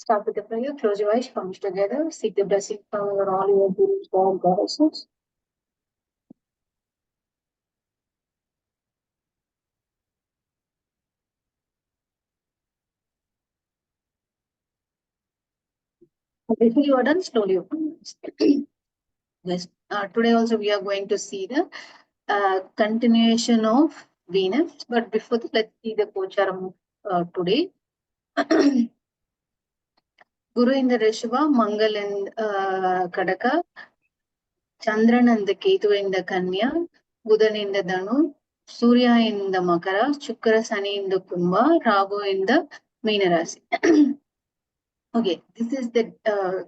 Start with the prayer. Close your eyes, palms together. Seek the blessing from all your gurus, God, goddesses. Before you are done, slowly open. Yes. Today also we are going to see the continuation of Venus. But before that, let's see the Gocharam today. Guru in the Rishiva, Mangal in Kadaka, Chandran and the Ketu in the Kanya, Buddhan in the Danu, Surya in the Makara, Shukra Sani in the Kumbha, Rahu in the Meenarasi. Okay, this is the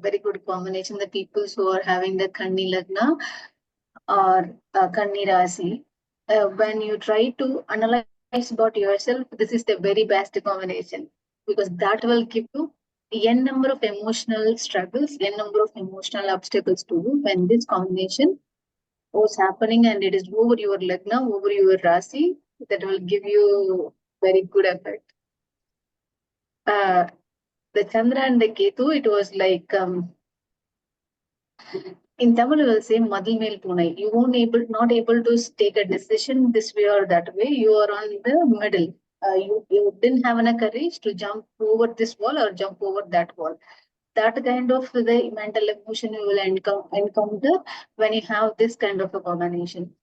very good combination. The people who are having the Kanni Lagna or Kanni Rasi, when you try to analyze about yourself, this is the very best combination because that will give you n number of emotional struggles, n number of emotional obstacles to you when this combination was happening and it is over your Lagna, over your Rasi, that will give you very good effect. The Chandra and the Ketu, it was like in Tamil we will say Madil Mel Punai. You won't not able to take a decision this way or that way. You are on the middle. You didn't have enough courage to jump over this wall or jump over that wall. That kind of the mental emotion you will encounter when you have this kind of a combination.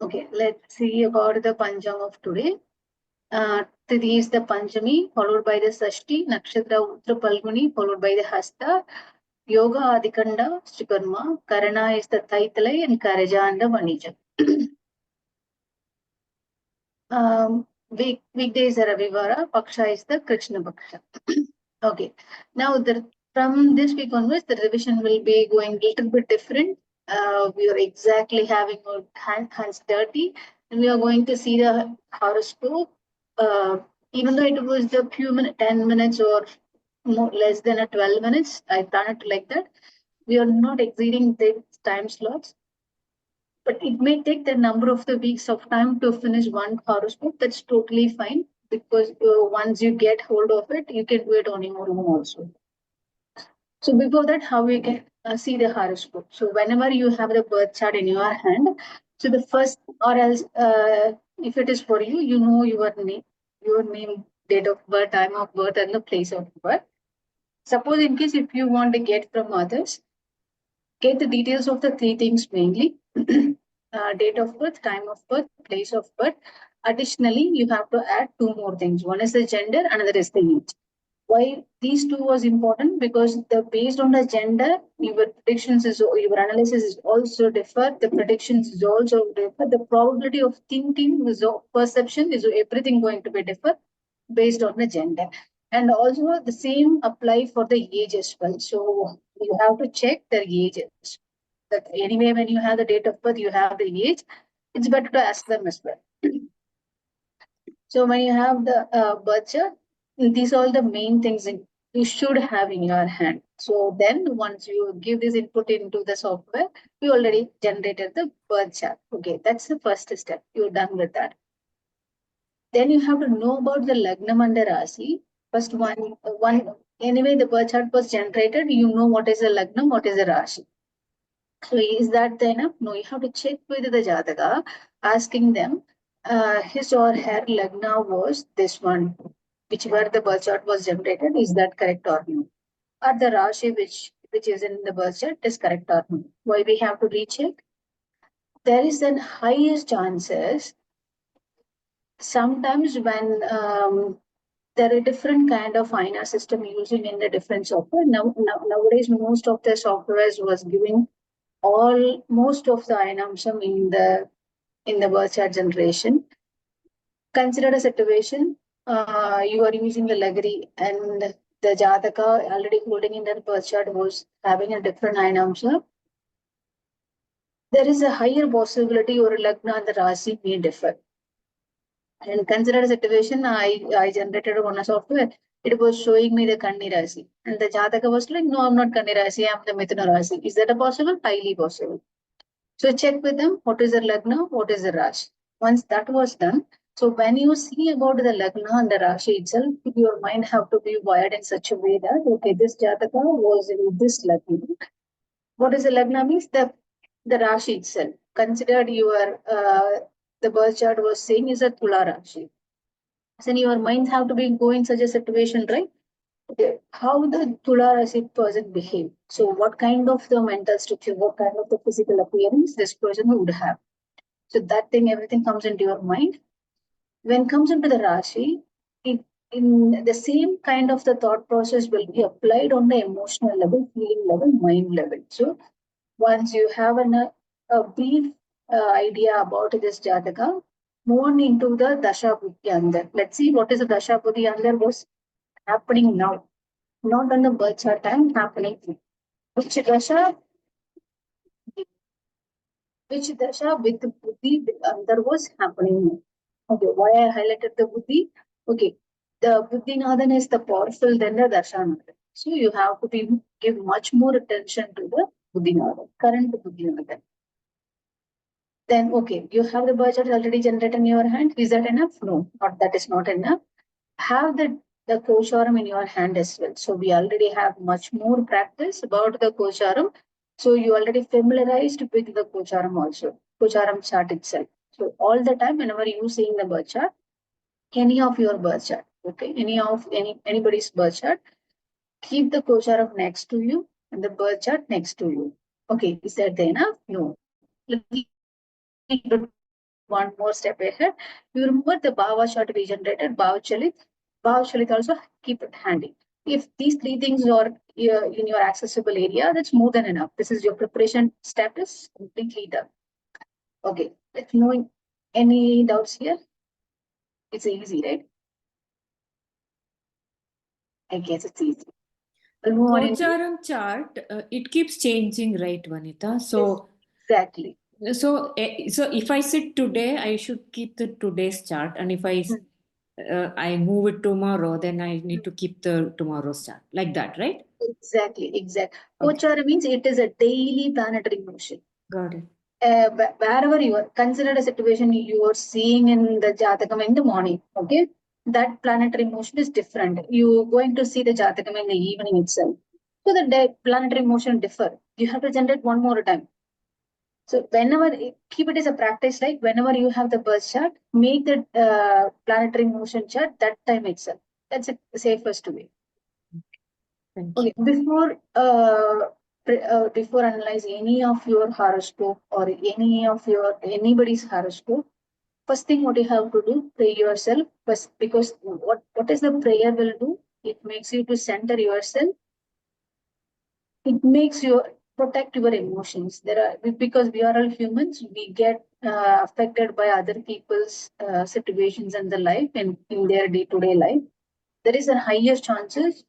Okay, let's see about the Pancham of today. Tithi is the Panchami, followed by the Sashti, Nakshatra Uttra Palguni, followed by the Hasta, Yoga Adikanda, Sukarma, Karana is the Taitalai, and Karaja and the Vanija. Weekdays are Ravivara, Paksha is the Krishna Paksha. Okay, now from this week onwards, the revision will be going a little bit different. We are exactly having our hands dirty, and we are going to see the horoscope. Even though it was the few minutes, 10 minutes or more, less than a 12 minutes, I plan it like that. We are not exceeding the time slots, but it may take the number of the weeks of time to finish one horoscope. That's totally fine because once you get hold of it, you can do it on your own also. So before that, how we can see the horoscope. So whenever you have the birth chart in your hand, so the first or else if it is for you, you know your name, date of birth, time of birth, and the place of birth. Suppose in case if you want to get from others, get the details of the three things mainly. Date of birth, time of birth, place of birth. Additionally, you have to add two more things. One is the gender, another is the age. Why these two was important? Because the based on the gender, your predictions is your analysis is also differ. The predictions is also differ. The probability of thinking is perception is everything going to be differ based on the gender. And also the same apply for the age as well. So you have to check the ages. That anyway, when you have the date of birth, you have the age. It's better to ask them as well. So when you have the birth chart, these are all the main things you should have in your hand. So then once you give this input into the software, you already generated the birth chart. Okay, that's the first step. You're done with that. Then you have to know about the Lagnam and the Rasi. First one anyway, the birth chart was generated. You know what is the Lagnam, what is the Rasi. So is that enough? No, you have to check with the Jataka, asking them his or her Lagna was this one, which where the birth chart was generated, is that correct or no? Or the Rashi which is in the birth chart is correct or no? Why we have to recheck? There is an highest chances sometimes when there are different kind of INA system using in the different software. Nowadays, most of the softwares was giving most of the Ainamsham in the birth chart generation. Consider a situation, you are using the Lagri and the Jataka already holding in the birth chart was having a different Ainamsha. There is a higher possibility or Lagna and the Rasi may differ. And consider a situation, I generated one software, it was showing me the Kanni Rasi. And the Jataka was like, no, I'm not Kanni Rasi, I'm the Mithuna Rasi. Is that a possible? Highly possible. So check with them, what is the Lagna, what is the Rashi. Once that was done, So when you see about the Lagna and the Rashi itself, your mind have to be wired in such a way that, okay, this Jataka was in this Lagna. What is the Lagna means? The Rashi itself. Considered your, the birth chart was saying is a Tula Rashi. So your minds have to be going such a situation, right? Okay, how the Tula Rashi person behave. So what kind of the mental structure, what kind of the physical appearance this person would have. So that thing, everything comes into your mind. When it comes into the Rashi, it, in the same kind of the thought process will be applied on the emotional level, feeling level, mind level. So once you have a brief idea about this Jataka, move on into the Dasha Buddhi Andar. Let's see what is the Dasha Buddhi Andar was happening now, not on the birth chart time, happening. Which Dasha, with the Buddhi Andar was happening now. Okay, why I highlighted the Buddhi? Okay, the Buddhinathan is the powerful than the Dashanathan. So you have to give much more attention to the Buddhinathan, current Buddhinathan. Then, okay, you have the budget already generated in your hand. Is that enough? No, that is not enough. Have the Kosharam in your hand as well. So we already have much more practice about the Kosharam. So you already familiarized with the Kosharam also, Kosharam chart itself. So all the time, whenever you seeing the birth chart, any of your birth chart, okay, anybody's birth chart, keep the Kosharam next to you and the birth chart next to you. Okay, is that enough? No. One more step ahead. You remember the bhava chart we generated, bhava chalit also keep it handy. If these three things are in your accessible area, that's more than enough. This is your preparation status completely done. Okay, let's know any doubts here. It's easy, right? I guess it's easy. Gocharam chart, it keeps changing, right, Vanita? So exactly. So if I sit today, I should keep the today's chart, and if I move it tomorrow, then I need to keep the tomorrow's chart, like that, right? Exactly. Okay. Gochara means it is a daily planetary motion. Got it. Wherever you are considered a situation you are seeing in the Jatakam in the morning, okay, that planetary motion is different. You going to see the Jatakam in the evening itself. So the day planetary motion differ. You have to generate one more time. So whenever keep it as a practice, like whenever you have the birth chart, make the planetary motion chart that time itself. That's the safest way. Okay, before analyze any of your horoscope or anybody's horoscope, first thing what you have to do, pray yourself first, because what is the prayer will do? It makes you to center yourself. It makes you protect your emotions. Because we are all humans, we get affected by other people's situations in the life and in their day-to-day life. There is a higher chances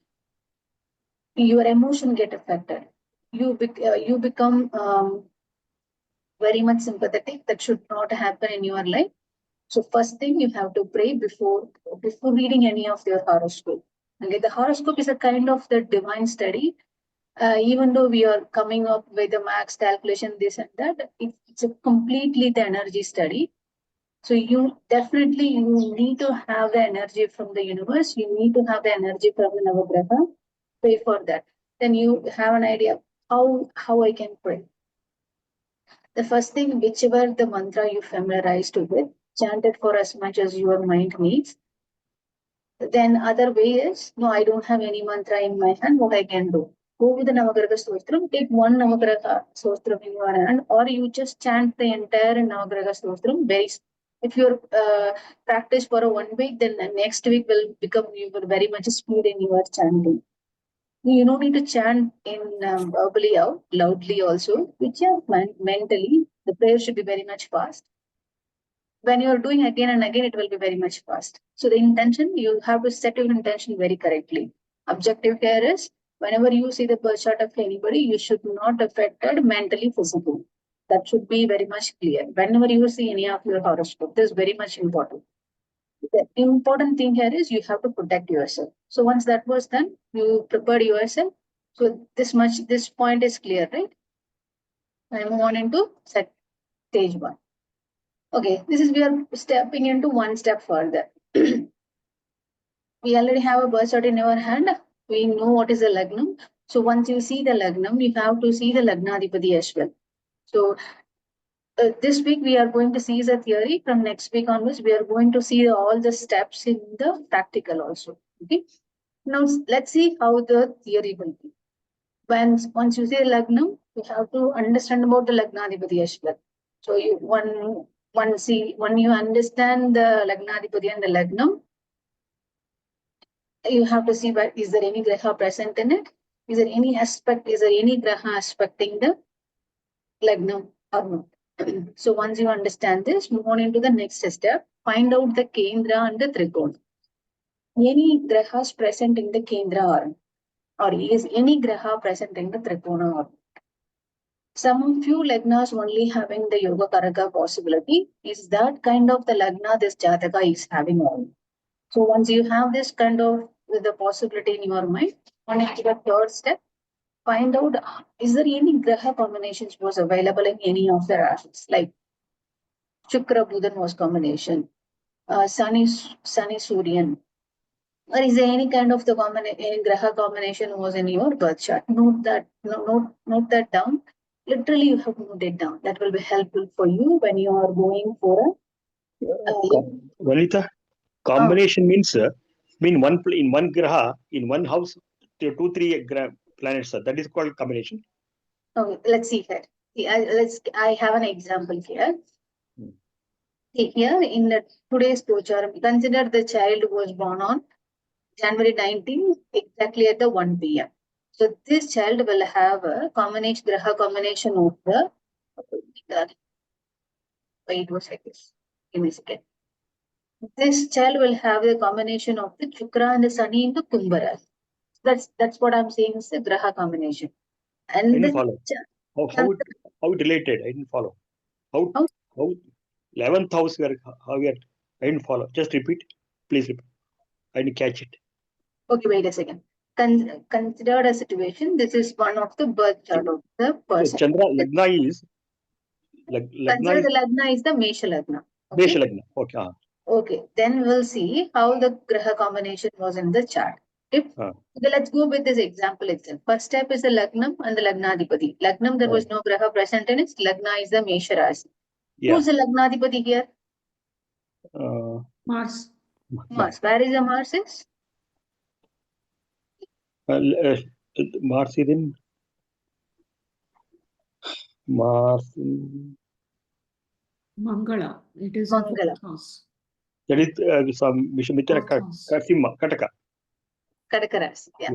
your emotion get affected. You become very much sympathetic. That should not happen in your life. So first thing you have to pray before reading any of your horoscope. Okay, the horoscope is a kind of the divine study. Even though we are coming up with the max calculation, this and that, it's a completely the energy study. So you need to have the energy from the universe. You need to have the energy from the Navagraha. Pray for that. Then you have an idea how I can pray. The first thing, whichever the mantra you familiarized with, chant it for as much as your mind needs. Then other way is, no, I don't have any mantra in my hand, what I can do. Go with the Navagraha Stotram, take one Navagraha Stotram in your hand, or you just chant the entire Navagraha Stotram. If you're practice for a 1 week, then the next week will become you will very much speed in your chanting. You don't need to chant in verbally out, loudly also, which is mentally. The prayer should be very much fast. When you're doing again and again, it will be very much fast. So the intention, you have to set your intention very correctly. Objective here is, whenever you see the birth chart of anybody, you should not affected mentally, physically. That should be very much clear. Whenever you see any of your horoscope, this is very much important. The important thing here is you have to protect yourself. So once that was done, you prepared yourself. So this point is clear, right? I move on into stage 1. Okay, we are stepping into one step further. We already have a birth chart in our hand. We know what is the Lagnam. So once you see the Lagnam, you have to see the Lagnadipati as well. So this week we are going to see the theory. From next week onwards, we are going to see all the steps in the practical also. Okay. Now let's see how the theory will be. Once you say Lagnam, you have to understand about the Lagnadipati as well. So when you understand the Lagnadipati and the Lagnam, you have to see is there any graha present in it? Is there any graha aspecting the Lagnam or not? So once you understand this, move on into the next step. Find out the Kendra and the Trikona. Any grahas present in the Kendra or is any graha present in the Trikona or some few lagnas only having the yoga karaka possibility. Is that kind of the lagna this jataka is having on? So once you have this kind of with the possibility in your mind, on into the third step, find out is there any graha combinations was available in any of the rashis, like Shukra Buddhan was combination, Sunny Suryan, or is there any kind of the any graha combination was in your birth chart? Note that down. Literally, you have to note it down. That will be helpful for you when you are going for a. Vanita, combination means in one graha, in one house, 2-3 planets. That is called combination. Okay, let's see here. I have an example here. See here in today's prochar, consider the child was born on January 19, exactly at the 1 p.m. So this child will have a graha combination of the. Wait a second. Give me a second. This child will have a combination of the Chukra and the Sunny in the Kumbara. That's what I'm saying is the Graha combination. I And didn't follow. How it related? I didn't follow. How 11th house how we are? I didn't follow. Just repeat. Please repeat. I didn't catch it. Okay, wait a second. Considered a situation. This is one of the birth chart of the person. Chandra Lagna is. Consider the Lagna is the Mesha Lagna. Okay? Mesha Lagna. Okay. Okay, then we'll see how the Graha combination was in the chart. Okay, let's go with this example itself. First step is the Lagnam and the Lagnadipati. Lagnam, there was no Graha present in it. Lagna is the Mesha Rasi. Yeah. Who's the Lagnadipati here? Mars. Mars. Where is the Mars is? Mars is in Mars. Mangala. It is Mangala. a house. That is some Mitra Kataka. Kataka Rasi. Yeah.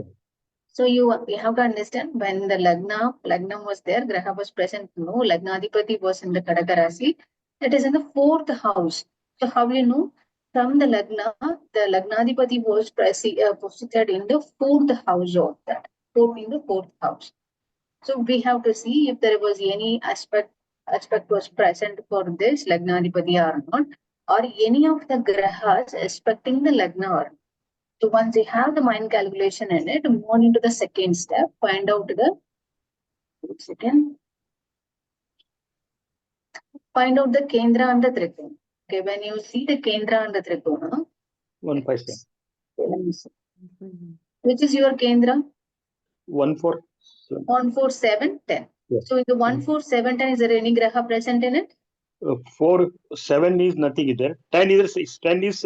So you have to understand when the Lagnam was there, Graha was present. No, Lagnadipati was in the Kataka Rasi. It is in the 4th house. So how will you know? From the Lagna, the Lagnadipati was posited in the 4th house of that. In the 4th house. So we have to see if there was any aspect was present for this Lagnadipati or not, or any of the Grahas expecting the Lagna or not. So once you have the mind calculation in it, move on into the second step, find out the Kendra and the Trikona. Okay, when you see the Kendra and the Trikona, 157. let me see. Which is your Kendra? 147. 14710. Yes. So in the 14710, is there any Graha present in it? 7 is nothing there. 10 is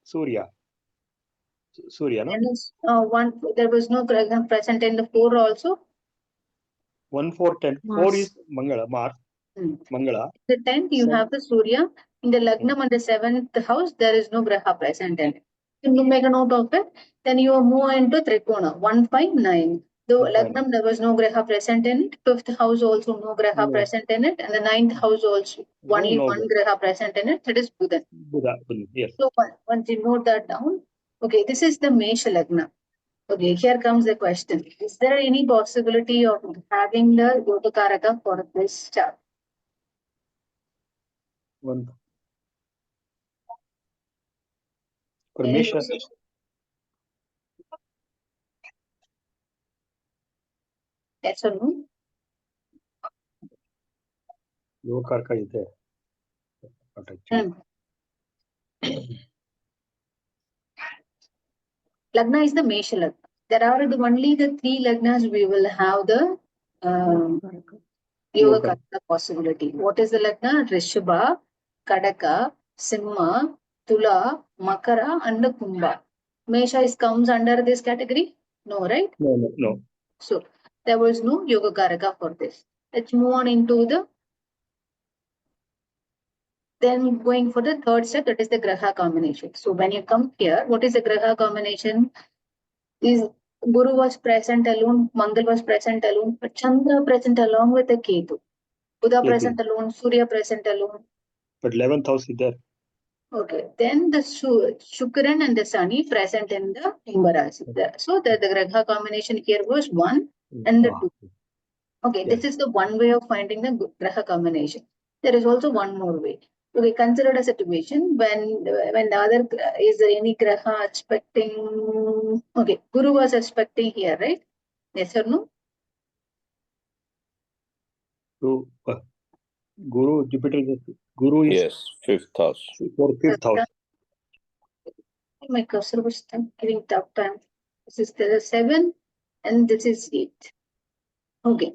Surya. Surya, no? There was no Graha present in the 4 also. 1, 4, 10. 4 is Mangala, Mars. Mangala. The 10th, you have the Surya. In the Lagnam and the 7th house, there is no Graha present in it. You make a note of it. Then you move into Trikona, 159. The Lagnam, there was no Graha present in it. 5th house also no Graha present in it. And the 9th house also only one Graha present in it. That is Buddha. Yes. So once you note that down, okay, this is the Mesha Lagna. Okay, here comes the question. Is there any possibility of having the Yoga Karaka for this chart? Mesha. Yes or no? Yoga Karaka is there. Not actually. Lagna is the Mesha Lagna. There are only the 3 Lagnas we will have the Yoga Karaka possibility. What is the Lagna? Rishabha, Kadaka, Simha, Tula, Makara, and the Kumbha. Mesha comes under this category? No, right? No. So there was no Yoga Karaka for this. Let's move on into the then going for the third step, that is the Graha combination. So when you come here, what is the Graha combination? Is Guru was present alone, Mangal was present alone, but Chandra present along with the Ketu. Buddha present alone, Surya present alone. But 11th house is there. Okay, then the Shukran and the Sani present in the Imbarasi. So the Graha combination here was 1 and the 2. Okay, this is the one way of finding the Graha combination. There is also one more way. Okay, consider a situation when the other, is there any Graha expecting? Okay, Guru was expecting here, right? Yes or no? So, Guru, Jupiter, Guru is Yes, 5th house. for 5th house. My cursor was giving tough time. This is the 7 and this is 8. Okay.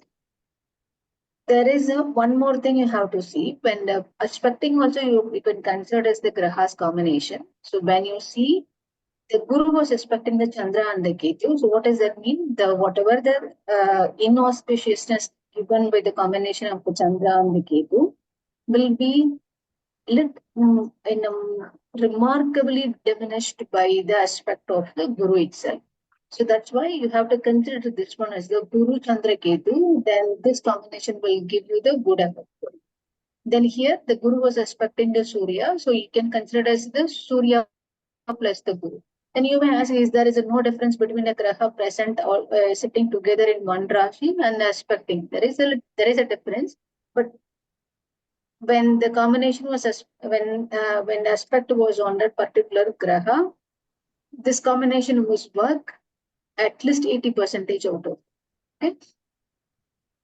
There is one more thing you have to see. When the expecting also you can consider as the Grahas combination. So when you see the Guru was expecting the Chandra and the Ketu. So what does that mean? The whatever the inauspiciousness given by the combination of the Chandra and the Ketu will be remarkably diminished by the aspect of the Guru itself. So that's why you have to consider this one as the Guru Chandra Ketu. Then this combination will give you the good effect. Then here the Guru was aspecting the Surya, so you can consider as the Surya plus the Guru. Then you may ask, is there no difference between a Graha present or sitting together in one Rashi and aspecting? There is a difference, but when the combination was when the aspect was on that particular Graha, this combination was work at least 80% out of. Okay.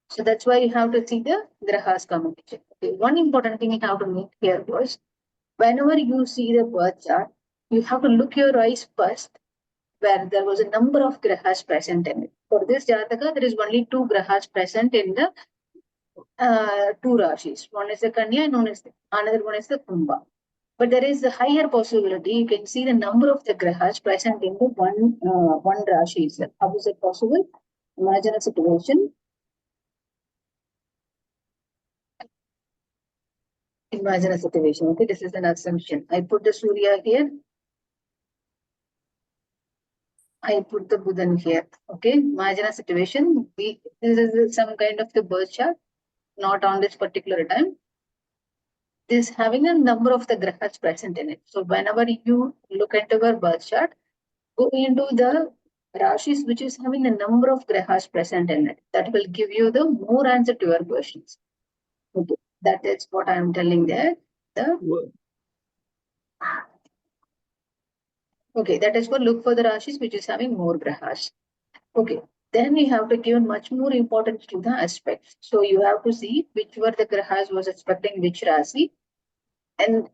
So that's why you have to see the Grahas combination. Okay. One important thing you have to note here was whenever you see the birth chart, you have to look your eyes first where there was a number of Grahas present in it. For this Jataka, there is only 2 Grahas present in the 2 Rashis. One is the Kanya and another one is the Kumbha. But there is a higher possibility. You can see the number of the Grahas present in the one Rashi itself. How is it possible? Imagine a situation. Imagine a situation. Okay, this is an assumption. I put the Surya here. I put the Buddhan here. Okay, imagine a situation. This is some kind of the birth chart, not on this particular time. This having a number of the Grahas present in it. So whenever you look at our birth chart, go into the Rashis which is having a number of Grahas present in it. That will give you the more answer to your questions. Okay, that is what I am telling there. Okay, that is for look for the Rashis which is having more Grahas. Okay, then you have to give much more importance to the aspects. So you have to see which were the Grahas was expecting which Rasi. And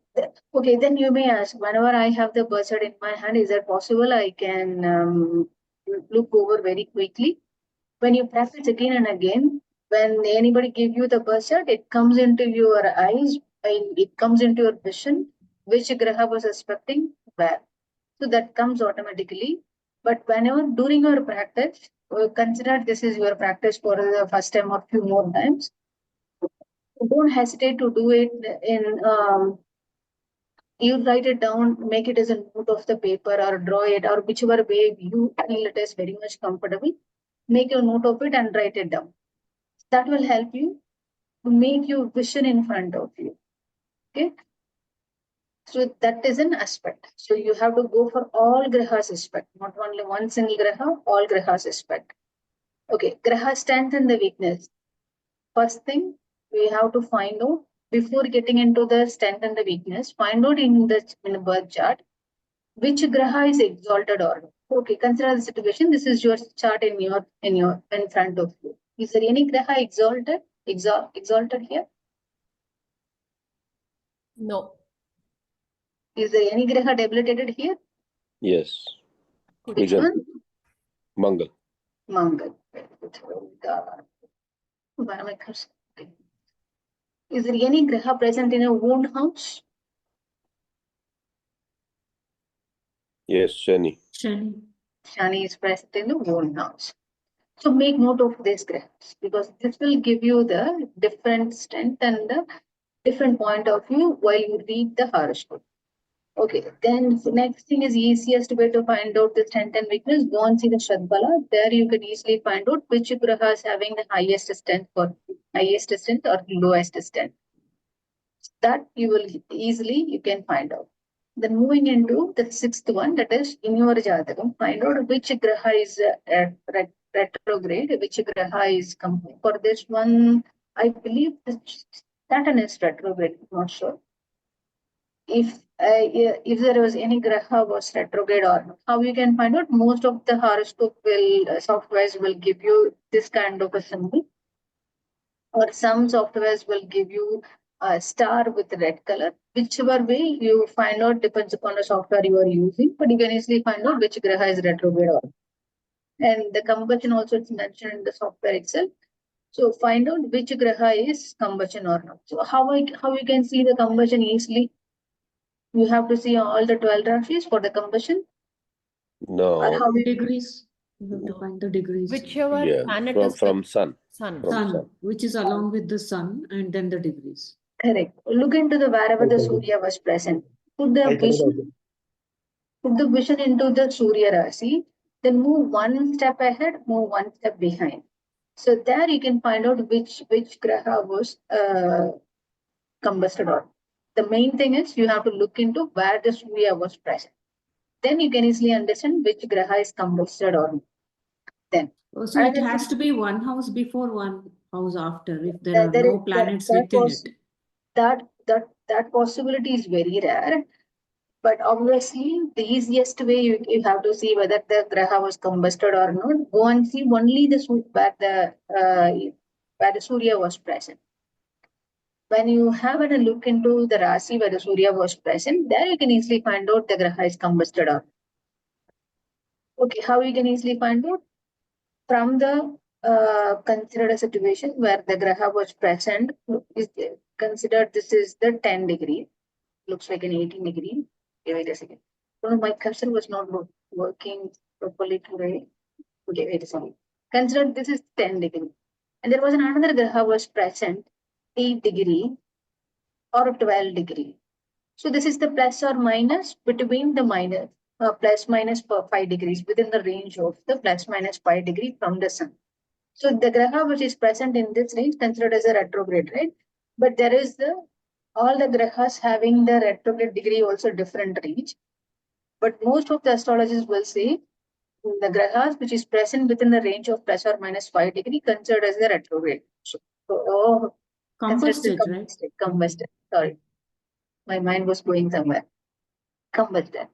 okay, then you may ask, whenever I have the birth chart in my hand, is that possible? I can look over very quickly. When you practice again and again, when anybody give you the birth chart, it comes into your eyes, it comes into your vision, which Graha was expecting where. So that comes automatically. But whenever during your practice, consider this is your practice for the first time or few more times. Don't hesitate to do it in you write it down, make it as a note of the paper or draw it or whichever way you feel it is very much comfortable. Make a note of it and write it down. That will help you to make your vision in front of you. Okay. So that is an aspect. So you have to go for all Grahas aspect, not only one single Graha, all Grahas aspect. Okay, Graha strength and the weakness. First thing, we have to find out before getting into the strength and the weakness, find out in the birth chart which Graha is exalted or not. Okay, consider the situation. This is your chart in front of you. Is there any Graha exalted here? No. Is there any graha debilitated here? Yes. Which Kujan. one? Mangal. Mangal. Why am I cursing? Is there any graha present in a wound house? Yes, Shani. Shani. Shani is present in the wound house. So make note of these grahas because this will give you the different strength and the different point of view while you read the horoscope. Okay, then the next thing is easiest way to find out the strength and weakness. Go and see the Shadbala. There you can easily find out which graha is having the highest strength or lowest strength. That you will you can find out. Then moving into the sixth one, that is in your Jatakam, find out which graha is retrograde, which graha is complete. For this one, I believe the Saturn is retrograde, I'm not sure. If there was any graha was retrograde or not, how you can find out? Most of the horoscope softwares will give you this kind of a symbol, or some softwares will give you a star with red color. Whichever way you find out depends upon the software you are using, but you can easily find out which graha is retrograde or not. And the combustion also is mentioned in the software itself. So find out which graha is combustion or not. So how you can see the combustion easily? You have to see all the 12 rashis for the combustion. No. Or how you Degrees. You have to find the degrees. Whichever Yeah. planet From, is from sun. sun. From Sun, sun. which is along with the sun, and then the degrees. correct. Look into the wherever the Surya was present. Put the vision into the Surya Rasi, then move one step ahead, move one step behind. So there you can find out which graha was combusted on. The main thing is you have to look into where the Surya was present. Then you can easily understand which graha is combusted on. Then Oh, so it has to be one house before, one house after, if there are there no is- planets that within was- it. that possibility is very rare. But obviously, the easiest way you have to see whether the graha was combusted or not. Go and see only the where the Surya was present. When you have a look into the Rasi where the Surya was present, there you can easily find out the graha is combusted or not. Okay, how you can easily find out? From the considered a situation where the graha was present, is considered this is the 10 degree. Looks like an 18 degree. Okay, wait a second. No, my cursor was not working properly today. Okay, wait a second. Consider this is 10 degree. And there was another graha was present 8 degree or 12 degree. So this is the plus or minus between the minus plus minus 5 degrees within the range of the plus minus 5 degree from the sun. So the graha which is present in this range considered as a retrograde, right? But there is all the grahas having the retrograde degree also different range. But most of the astrologers will say the grahas which is present within the range of plus or minus 5 degree considered as the retrograde. So, Combusted, right? Combusted. Sorry, my mind was going somewhere. Combusted.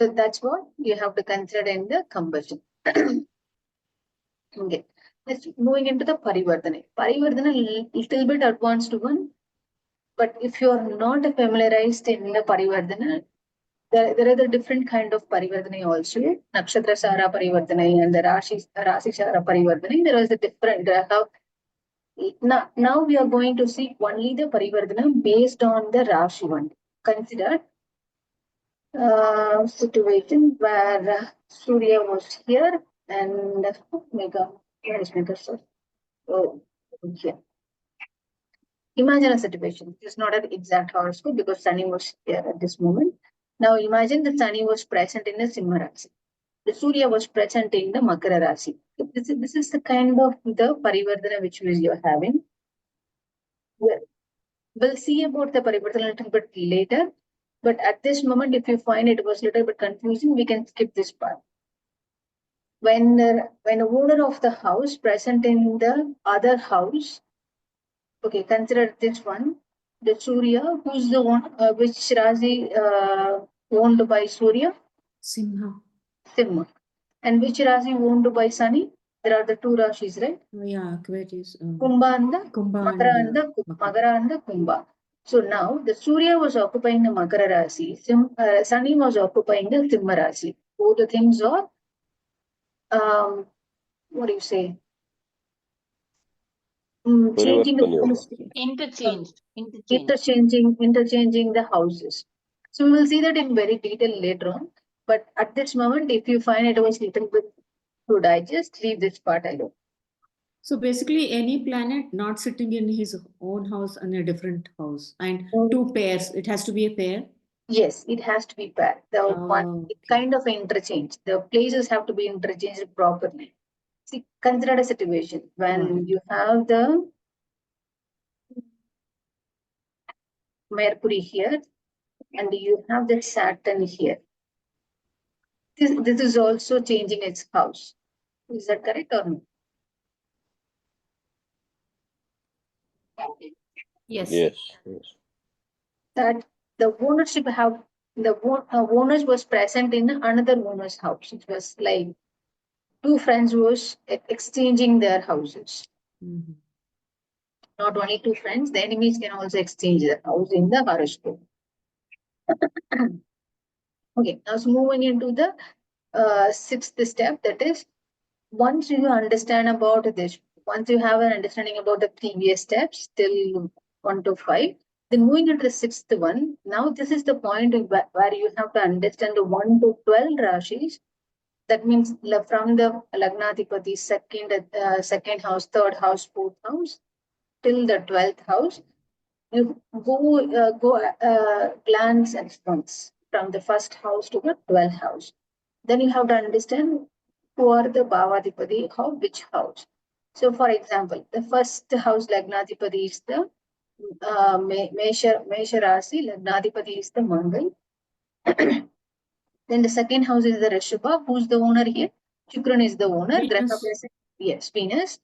So that's what you have to consider in the combustion. Okay. Let's moving into the Parivardhana. Parivardhana little bit advanced one, but if you are not familiarized in the Parivardhana, there are the different kind of Parivardhana also. Nakshatra Sara Parivardhana and the Rasi Sara Parivardhana. There is a different now we are going to see only the Parivardhana based on the Rashi one. Consider situation where Surya was here and here is Mega. Oh, yeah. Imagine a situation. This is not an exact horoscope because Sunny was here at this moment. Now imagine the Sunny was present in the Simha Rasi. The Surya was present in the Makara Rasi. This is the kind of the Parivardhana which we are having. We'll see about the Parivardhana a little bit later. But at this moment, if you find it was a little bit confusing, we can skip this part. When the owner of the house present in the other house, okay, consider this one. The Surya, who's the one, which Rasi owned by Surya? Simha. Simha. And which Rasi owned by Sunny? There are the two Rashis, right? Oh, yeah, Aquarius. Kumbha and the Kumbha Makara and and the Kumbha. So now the Surya was occupying the Makara Rasi, Sunny was occupying the Simha Rasi. Both the things are, what do you say? Changing the interchanging the houses. So we will see that in very detail later on. But at this moment, if you find it was little bit to digest, leave this part alone. So basically, any planet not sitting in his own house in a different house, and two pairs. It has to be a pair. Yes, it has to be paired. The one Okay. kind of interchange. The places have to be interchanged properly. See, consider a situation when you have the Mercury here and you have the Saturn here. This is also changing its house. Is that correct or no? Yes. Yes. That the ownership have the owners was present in another owner's house. It was like two friends was exchanging their houses. Mm-hmm. Not only two friends, the enemies can also exchange their house in the horoscope. Okay, now so moving into the sixth step, that is, once you understand about this, once you have an understanding about the previous steps till 1 to 5, then moving into the sixth one, now this is the point where you have to understand the 1 to 12 rashis. That means from the Lagnadipati, second house, third house, fourth house, till the 12th house. You go glance and once from the first house to the 12th house. Then you have to understand who are the Bhavadipati, which house. So, for example, the first house Lagnadipati is the Mesha Rasi, Lagnadipati is the Mangal. Then the second house is the Rishabha. Who's the owner here? Shukran is the owner. Graha present, yes, Venus.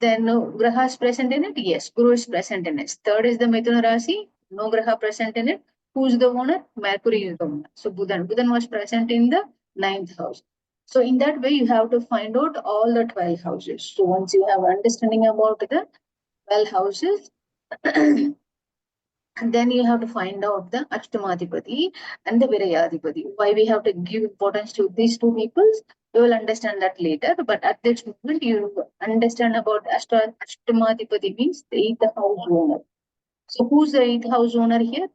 Then no Graha is present in it. Yes, Guru is present in it. Third is the Mithuna Rasi. No Graha present in it. Who's the owner? Mercury is the owner. So Budan was present in the 9th house. So in that way, you have to find out all the 12 houses. So once you have understanding about the 12 houses, and then you have to find out the Ashtamadipati and the Virayadipati. Why we have to give importance to these two peoples, we will understand that later. But at this moment, you understand about Ashtamadipati means the 8th house owner. So who's the 8th house owner here?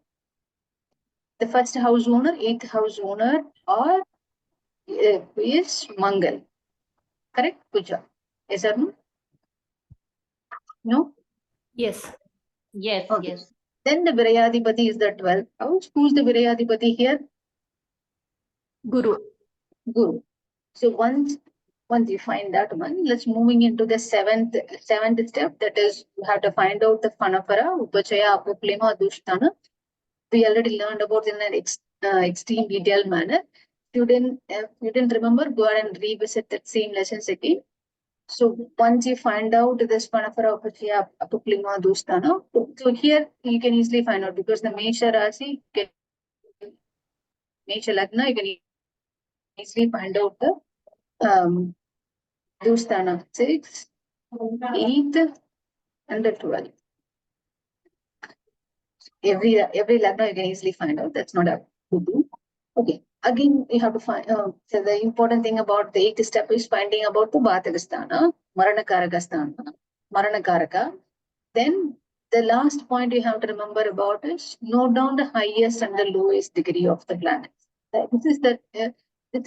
The first house owner, 8th house owner, or is Mangal. Correct, Puja? Yes or no? No? Yes. Yes. Okay. Yes. Then the Virayadipati is the 12th house. Who's the Virayadipati here? Guru. Guru. So once you find that one, let's moving into the seventh step. That is, you have to find out the Phanapara, Upachaya, Apoplema, Dushtana. We already learned about in an extreme detailed manner. If you didn't remember, go ahead and revisit that same lessons again. So once you find out this Phanapara, Upachaya, Apoplema, Dushtana, so here you can easily find out because the Mesha Rasi, Mesha Lagna, you can easily find out the Dusthana 6, 8, and the 12. Every lagna you can easily find out. That's not a good thing. Okay. Again, you have to find. So the important thing about the 8th step is finding about the Bhatakasthana, Maranakaraka, Maranakaraka. Then the last point you have to remember about is note down the highest and the lowest degree of the planets. This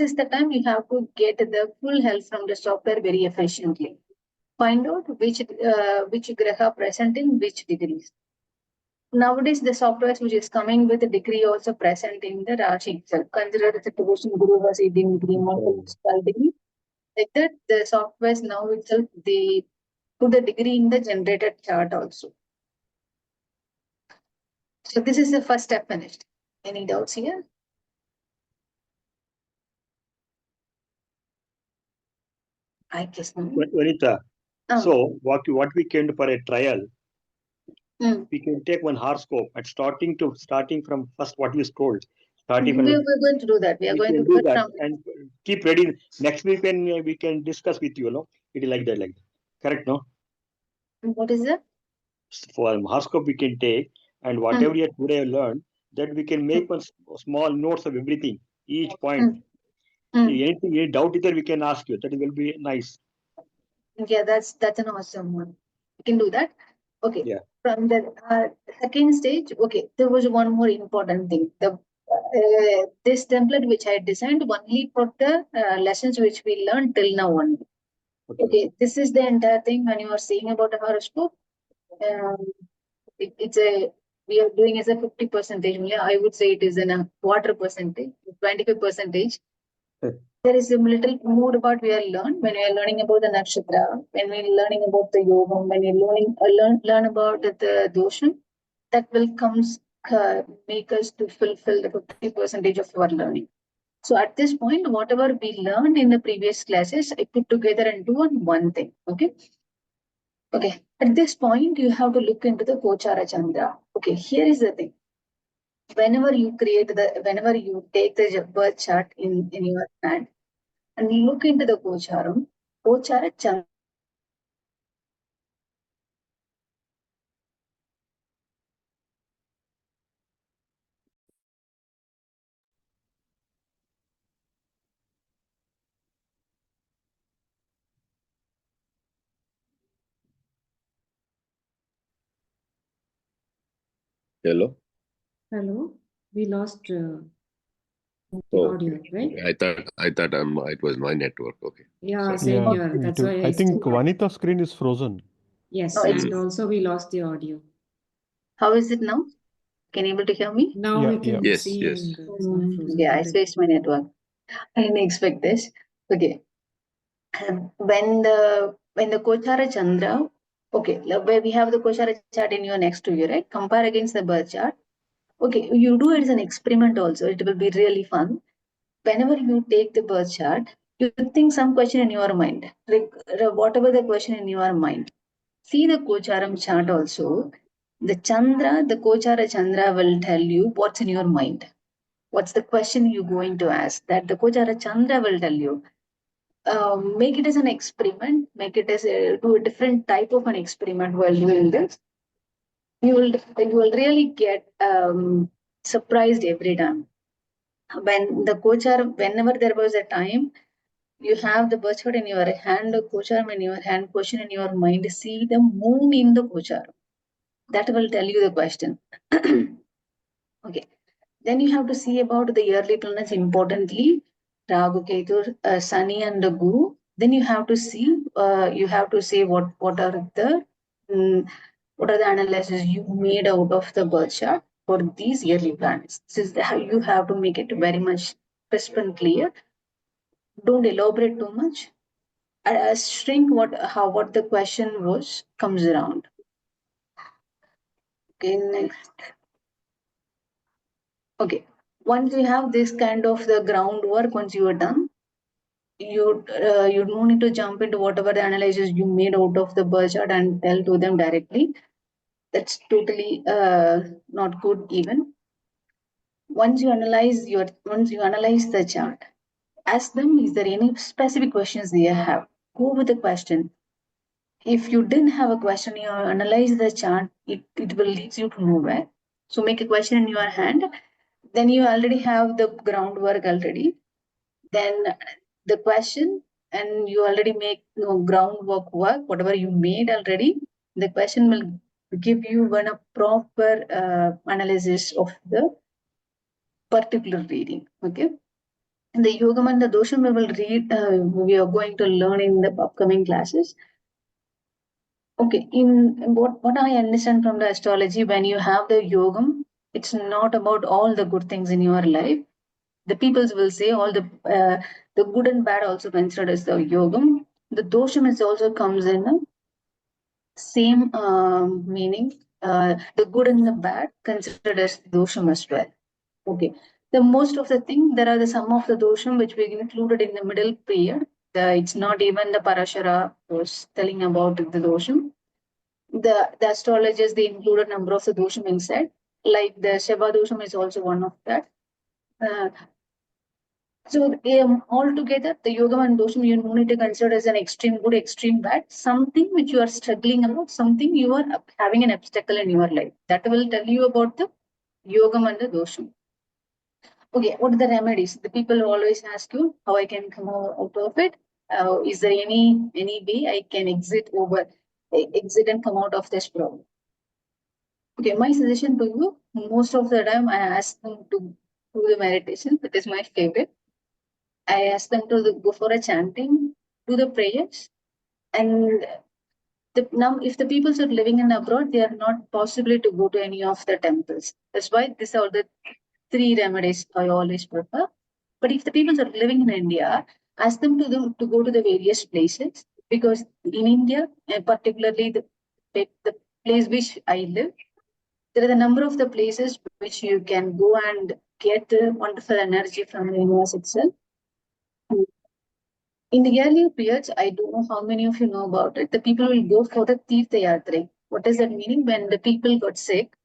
is the time you have to get the full help from the software very efficiently. Find out which graha present in which degrees. Nowadays, the software which is coming with a degree also present in the Rashi itself. Consider the situation Guru was 18 degree, Mongal 12 degree. Like that, the softwares now itself, they put the degree in the generated chart also. So this is the first step finished. Any doubts here? I guess not. Vanita, so what we can do for a trial, we can take one horoscope and starting from first what you told. We're going to do that. We are going to do that and keep ready. Next week we can discuss with you. No, it is like that. Correct? No. What is that? For horoscope we can take And whatever you today learned, that we can make one small notes of everything, each point. Anything, any doubt either we can ask you. That will be nice. Yeah, that's an awesome one. You can do that. Okay. Yeah. From the second stage, okay, there was one more important thing. The this template which I designed only for the lessons which we learned till now only. Okay, this is the entire thing when you are saying about the horoscope. It's a we are doing as a 50% only. I would say it is in a quarter percentage, 25%. There is a little more about we are learned when we are learning about the nakshatra, when we are learning about the yoga, when we are learn about the dosham, that will make us to fulfill the 50% of our learning. So at this point, whatever we learned in the previous classes, I put together into one thing. Okay. Okay. At this point, you have to look into the Gochara Chandra. Okay. Here is the thing. Whenever you take the birth chart in your hand and you look into the Gochara Chandra. Hello? Hello? We lost the Oh, audio, right? I thought it was my network. Okay. Yeah, Sorry. same Yeah, here. me That's too. why I think still- Vanita's screen is frozen. Yes, No, it's- and also we lost the audio. How is it now? Can you able to hear me? Now Yeah, we can Yes, see yes. and it's not frozen. Yeah, I but it- switched my network. I didn't expect this. Okay. When the Gochara Chandra, okay, where we have the Gochara chart in your next to you, right? Compare against the birth chart. Okay, you do it as an experiment also. It will be really fun. Whenever you take the birth chart, you think some question in your mind, like whatever the question in your mind. See the Gocharam chart also. The Gochara Chandra will tell you what's in your mind. What's the question you're going to ask? That the Gochara Chandra will tell you. Make it as an experiment. Make it as do a different type of an experiment while doing this. You will really get surprised every time. Whenever there was a time, you have the birth chart in your hand, the Gocharam in your hand, question in your mind. See the moon in the Gocharam. That will tell you the question. Okay. Then you have to see about the yearly planets importantly, Rahu, Ketu, Sunny, and the Guru. Then you have to see. You have to say what are the analysis you made out of the birth chart for these yearly planets. This is how you have to make it very much crisp and clear. Don't elaborate too much. Shrink what the question was comes around. Okay, next. Okay, once you have this kind of the groundwork, once you are done, you don't need to jump into whatever the analysis you made out of the birth chart and tell to them directly. That's totally not good even. Once you analyze the chart, ask them, is there any specific questions they have? Go with the question. If you didn't have a question, you analyze the chart, it will lead you to nowhere. So make a question in your hand. Then you already have the groundwork already. Then the question, and you already make groundwork work, whatever you made already. The question will give you a proper analysis of the particular reading. Okay. And the yogam and the dosham we will read. We are going to learn in the upcoming classes. Okay, in what I understand from the astrology, when you have the yogam, it's not about all the good things in your life. The peoples will say all the good and bad also considered as the yogam. The dosham is also comes in the same meaning. The good and the bad considered as dosham as well. Okay. The most of the thing, there are the some of the dosham which we included in the middle period. It's not even the Parashara was telling about the dosham. The astrologers, they included number of the dosham inside. Like the Shiva dosham is also one of that. So altogether, the yoga and dosham you need to consider as an extreme good, extreme bad, something which you are struggling about, something you are having an obstacle in your life. That will tell you about the yogam and the dosham. Okay, what are the remedies? The people always ask you how I can come out of it. Is there any way I can exit and come out of this problem? Okay, my suggestion to you, most of the time I ask them to do the meditation. That is my favorite. I ask them to go for a chanting, do the prayers, and now if the people are living in abroad, they are not possible to go to any of the temples. That's why these are the 3 remedies I always prefer. But if the people are living in India, ask them to go to the various places, because in India, and particularly the place which I live, there are a number of the places which you can go and get wonderful energy from the universe itself. In the earlier periods, I don't know how many of you know about it. The people will go for the Tirtha Yatra. What does that mean? When the people got sick,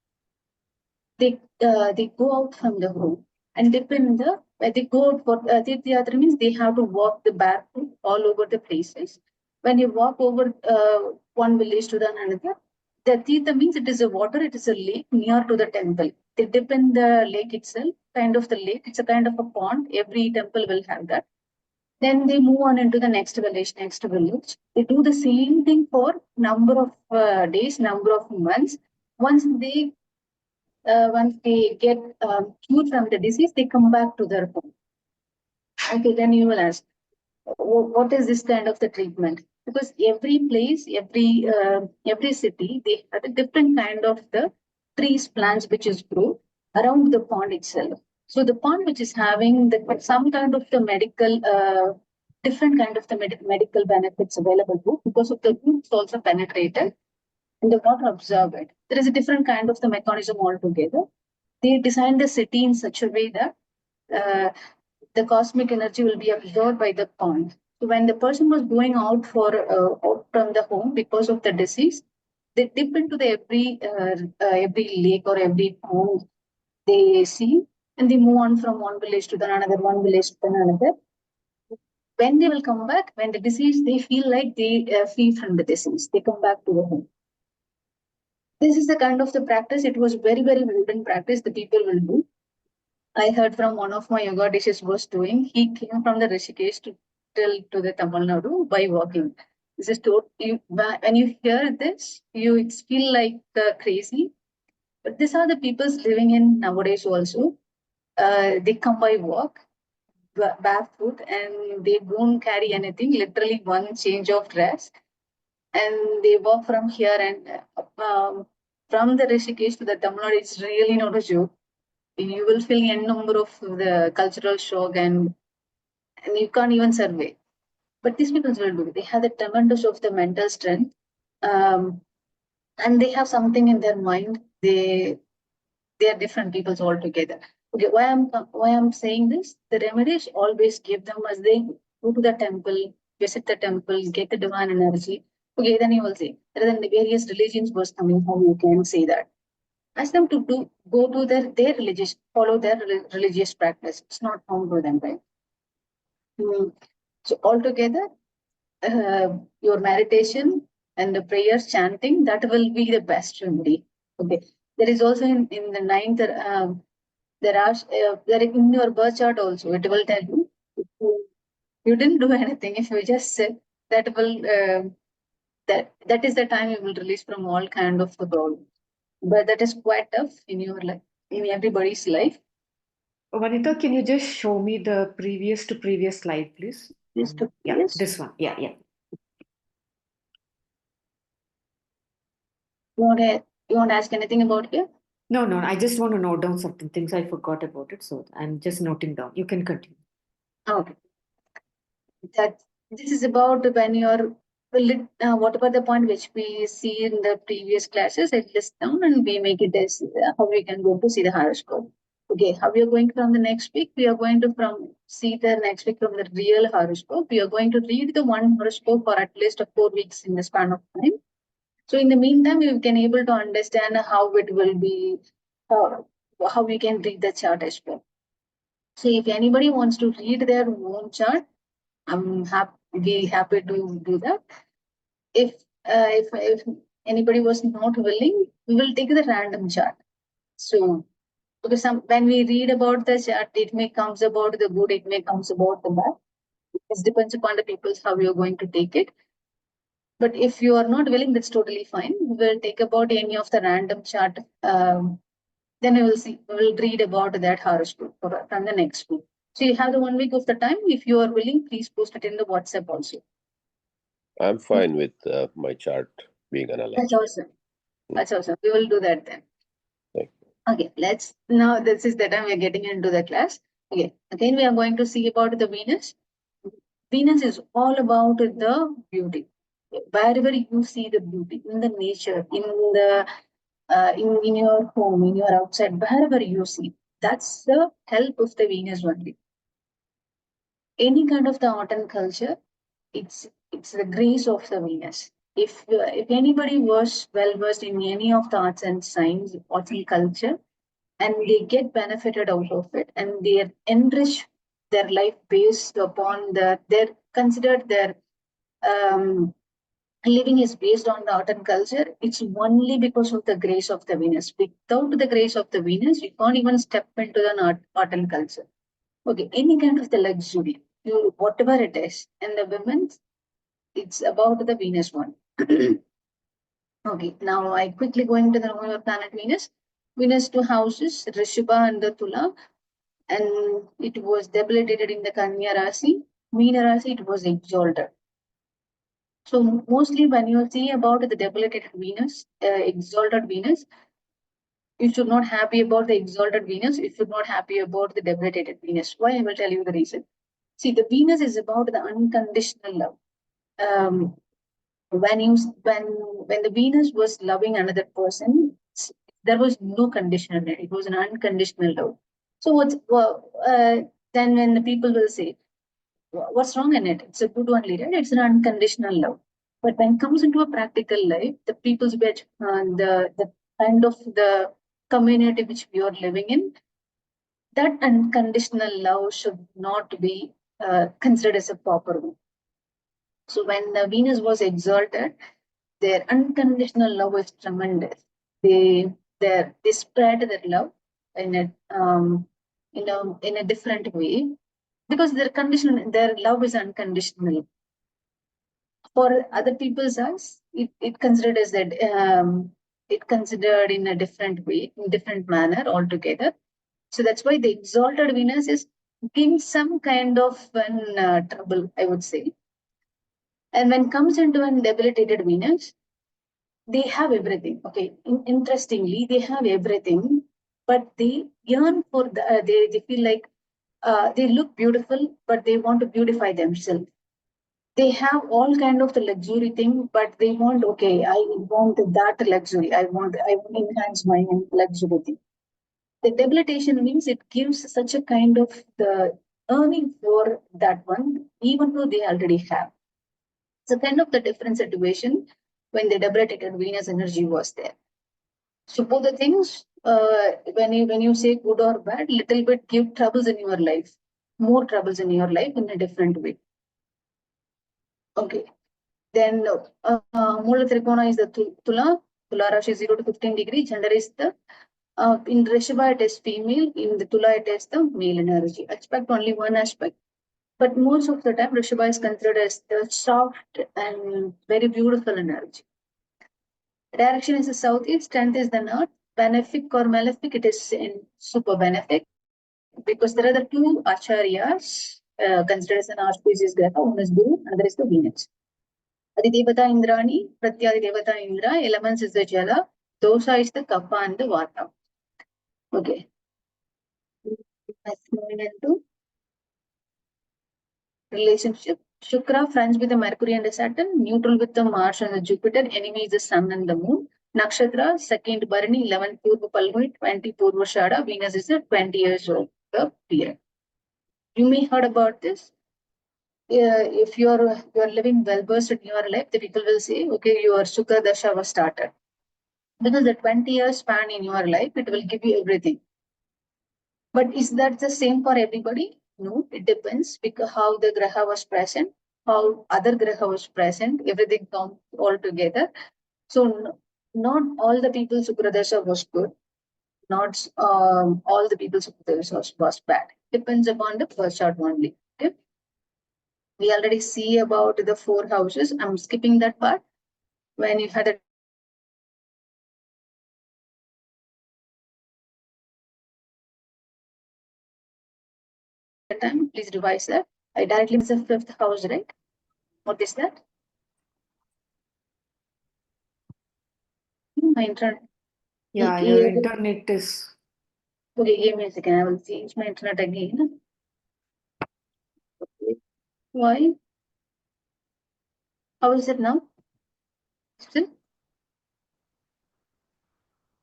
they go out from the home and dip in the. They go out for Tirtha Yatra means they have to walk the barefoot all over the places. When you walk over one village to the another, the Tirtha means it is a water. It is a lake near to the temple. They dip in the lake itself, kind of the lake. It's a kind of a pond. Every temple will have that. Then they move on into the next village, next village. They do the same thing for number of days, number of months. Once they get cured from the disease, they come back to their home. Okay, then you will ask, what is this kind of the treatment? Because every place, every city, they have a different kind of the trees, plants which is grow around the pond itself. So the pond which is having some kind of the medical, different kind of the medical benefits available to, because of the roots also penetrated and the water absorb it. There is a different kind of the mechanism altogether. They designed the city in such a way that uh, the cosmic energy will be absorbed by the pond. So when the person was going out from the home because of the disease, they dip into the every lake or every pond they see, and they move on from one village to the another, one village to another. When they will come back, when the disease, they feel like they free from the disease. They come back to the home. This is the kind of the practice. It was very, very wooden practice the people will do. I heard from one of my yoga teachers was doing. He came from the Rishikesh to the Tamil Nadu by walking. This is when you hear this, you feel like crazy. But these are the people living in nowadays also. They come by walk, barefoot, and they don't carry anything. Literally one change of dress, and they walk from here and from the Rishikesh to the Tamil Nadu. It's really not a joke. You will feel a number of the cultural shock, and you can't even survey. But these people will do. They have the tremendous of the mental strength, and they have something in their mind. They are different peoples altogether. Okay, why I'm saying this? The remedies always give them as they go to the temple, visit the temple, get the divine energy. Okay, then you will see. Rather than the various religions was coming, how you can say that. Ask them to go to their religious, follow their religious practice. It's not harm to them, right? So altogether, your meditation and the prayers chanting, that will be the best remedy. Okay. There is also in the ninth, there in your birth chart also, it will tell you if you didn't do anything. If you just sit, that will that is the time you will release from all kind of the problems. But that is quite tough in your life, in everybody's life. Vanita, can you just show me the previous to previous slide, please? Just to Yeah, yes. this one. Yeah. You want to ask anything about here? No, I just want to note down certain things. I forgot about it, so I'm just noting down. You can continue. Okay. That this is about when you're what about the point which we see in the previous classes? I list down and we make it as how we can go to see the horoscope. Okay, how we are going from the next week? We are going to see the next week from the real horoscope. We are going to read the one horoscope for at least 4 weeks in the span of time. So in the meantime, we can able to understand how it will be, how we can read the chart as well. So if anybody wants to read their own chart, I'm happy to do that. If anybody was not willing, we will take the random chart. So because when we read about the chart, it may comes about the good, it may comes about the bad. It depends upon the people's how you're going to take it. But if you are not willing, that's totally fine. We will take about any of the random chart. Then we will see. We will read about that horoscope from the next week. So you have the 1 week of the time. If you are willing, please post it in the WhatsApp also. I'm fine with my chart being analyzed. That's awesome. That's awesome. We will do that then. Thank Okay, let's now. This is the time we are getting into the class. Okay, again we are going to see about the Venus. Venus is all about the beauty. Wherever you see the beauty in the nature, in the in your home, in your outside, wherever you see, that's the help of the Venus only. Any kind of the art and culture, it's the grace of the Venus. If anybody was well versed in any of the arts and science, arts and culture, and they get benefited out of it, and they enrich their life based upon they're considered their um, living is based on the art and culture. It's only because of the grace of the Venus. Without the grace of the Venus, you can't even step into the art and culture. Okay, any kind of the luxury, whatever it is, and the women's, it's about the Venus one. Okay, now I quickly go into the normal planet Venus. Venus 2 houses, Rishabha and the Tula, and it was debilitated in the Kanya Rasi. Meena Rasi, it was exalted. So mostly when you see about the debilitated Venus, exalted Venus, you should not happy about the exalted Venus. You should not happy about the debilitated Venus. Why? I will tell you the reason. See, the Venus is about the unconditional love. When the Venus was loving another person, there was no conditional love. It was an unconditional love. So then when the people will say, what's wrong in it? It's a good only, right? It's an unconditional love. But when it comes into a practical life, the people's which the kind of the community which we are living in, that unconditional love should not be considered as a proper one. So when the Venus was exalted, their unconditional love is tremendous. They spread their love in a different way, because their love is unconditional. For other people's eyes, it considered as that it considered in a different way, in different manner altogether. So that's why the exalted Venus is giving some kind of trouble, I would say. And when comes into an debilitated Venus, they have everything. Okay, interestingly, they have everything, but they yearn for they feel like they look beautiful, but they want to beautify themselves. They have all kind of the luxury thing, but they want, okay, I want that luxury. I want to enhance my luxury thing. The debilitation means it gives such a kind of the earning for that one, even though they already have. So kind of the different situation when the debilitated Venus energy was there. So both the things, when you say good or bad, little bit give troubles in your life, more troubles in your life in a different way. Okay. Then Mula Trikona is the Tula. Tula Rashi 0 to 15 degree. Gender is the in Rishabha it is female. In the Tula it is the male energy. Expect only one aspect. But most of the time Rishabha is considered as the soft and very beautiful energy. Direction is the southeast. Strength is the north. Benefic or malefic, it is in super benefic. Because there are the two acharyas considered as an auspicious graha. One is Guru, another is the Venus. Adidevata Indrani, Pratyadi Devata Indra, elements is the Jala, Dosha is the Kapha and the Vata. Okay. Let's move into relationship. Shukra, friends with the Mercury and the Saturn, neutral with the Mars and the Jupiter, enemy is the Sun and the Moon. Nakshatra, second Bharani, 11 Purva Palguni, 20 Purva Shada, Venus is a 20 years old period. You may heard about this. If you're living well versed in your life, the people will say, okay, your Shukra Dasha was started. Because the 20 years span in your life, it will give you everything. But is that the same for everybody? No, it depends because how the graha was present, how other graha was present, everything comes all together. So not all the people Sukradasha was good, not all the people Sukradasha was bad. Depends upon the first chart only. Okay. We already see about the 4 houses. I'm skipping that part. When you had a time, please revise that. I directly miss the 5th house, right? What is that? My internet. Yeah, your internet is. Okay, give me a second. I will change my internet again. Okay. Why? How is it now? Still?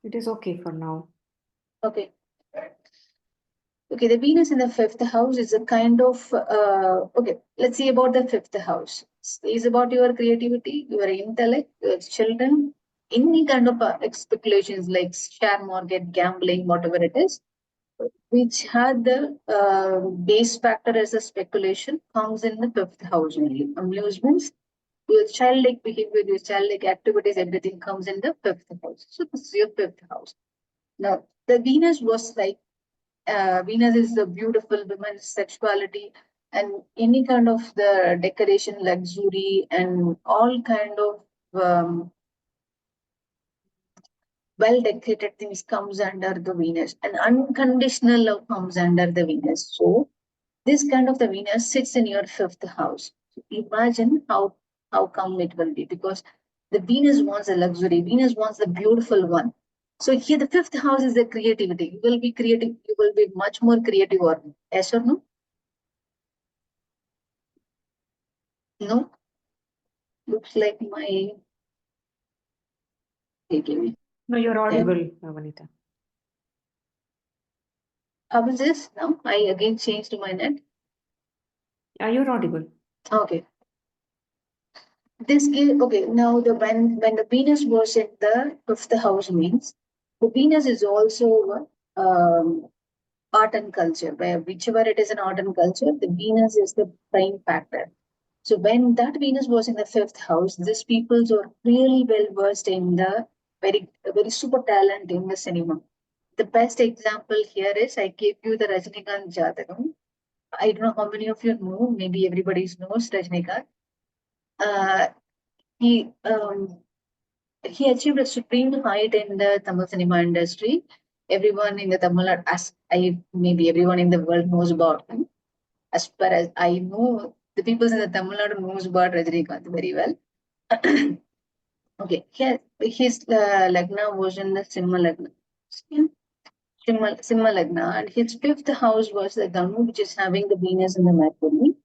It is okay for now. Okay. Okay, the Venus in the 5th house is a kind of, okay, let's see about the 5th house. It's about your creativity, your intellect, your children, any kind of speculations like share market, gambling, whatever it is, which had the base factor as a speculation, comes in the 5th house only. Amusements, your childlike behavior, your childlike activities, everything comes in the 5th house. So this is your 5th house. Now, the Venus was like, Venus is the beautiful woman's sexuality and any kind of the decoration, luxury, and all kind of well-decorated things comes under the Venus, and unconditional love comes under the Venus. So this kind of the Venus sits in your 5th house. So imagine how come it will be, because the Venus wants a luxury. Venus wants the beautiful one. So here the 5th house is the creativity. You will be creative. You will be much more creative, or yes or no? No. Looks like my. Okay, give me. No, you're audible, Vanita. How is this now? I again changed my net. Yeah, you're audible. Okay. This gives, okay, now the when the Venus was in the 5th house means the Venus is also art and culture, where whichever it is an art and culture, the Venus is the prime factor. So when that Venus was in the 5th house, these peoples are really well versed in the very super talent in the cinema. The best example here is I gave you the Rajinikanth Jatakam. I don't know how many of you know, maybe everybody knows Rajinikanth. Uh, he achieved a supreme height in the Tamil cinema industry. Everyone in the Tamil, as I maybe everyone in the world knows about him. As far as I know, the people in the Tamil Nadu knows about Rajinikanth very well. Okay, his Lagna was in the Simha Lagna. Yeah. Simha Lagna, and his 5th house was the Danu, which is having the Venus and the Mercury.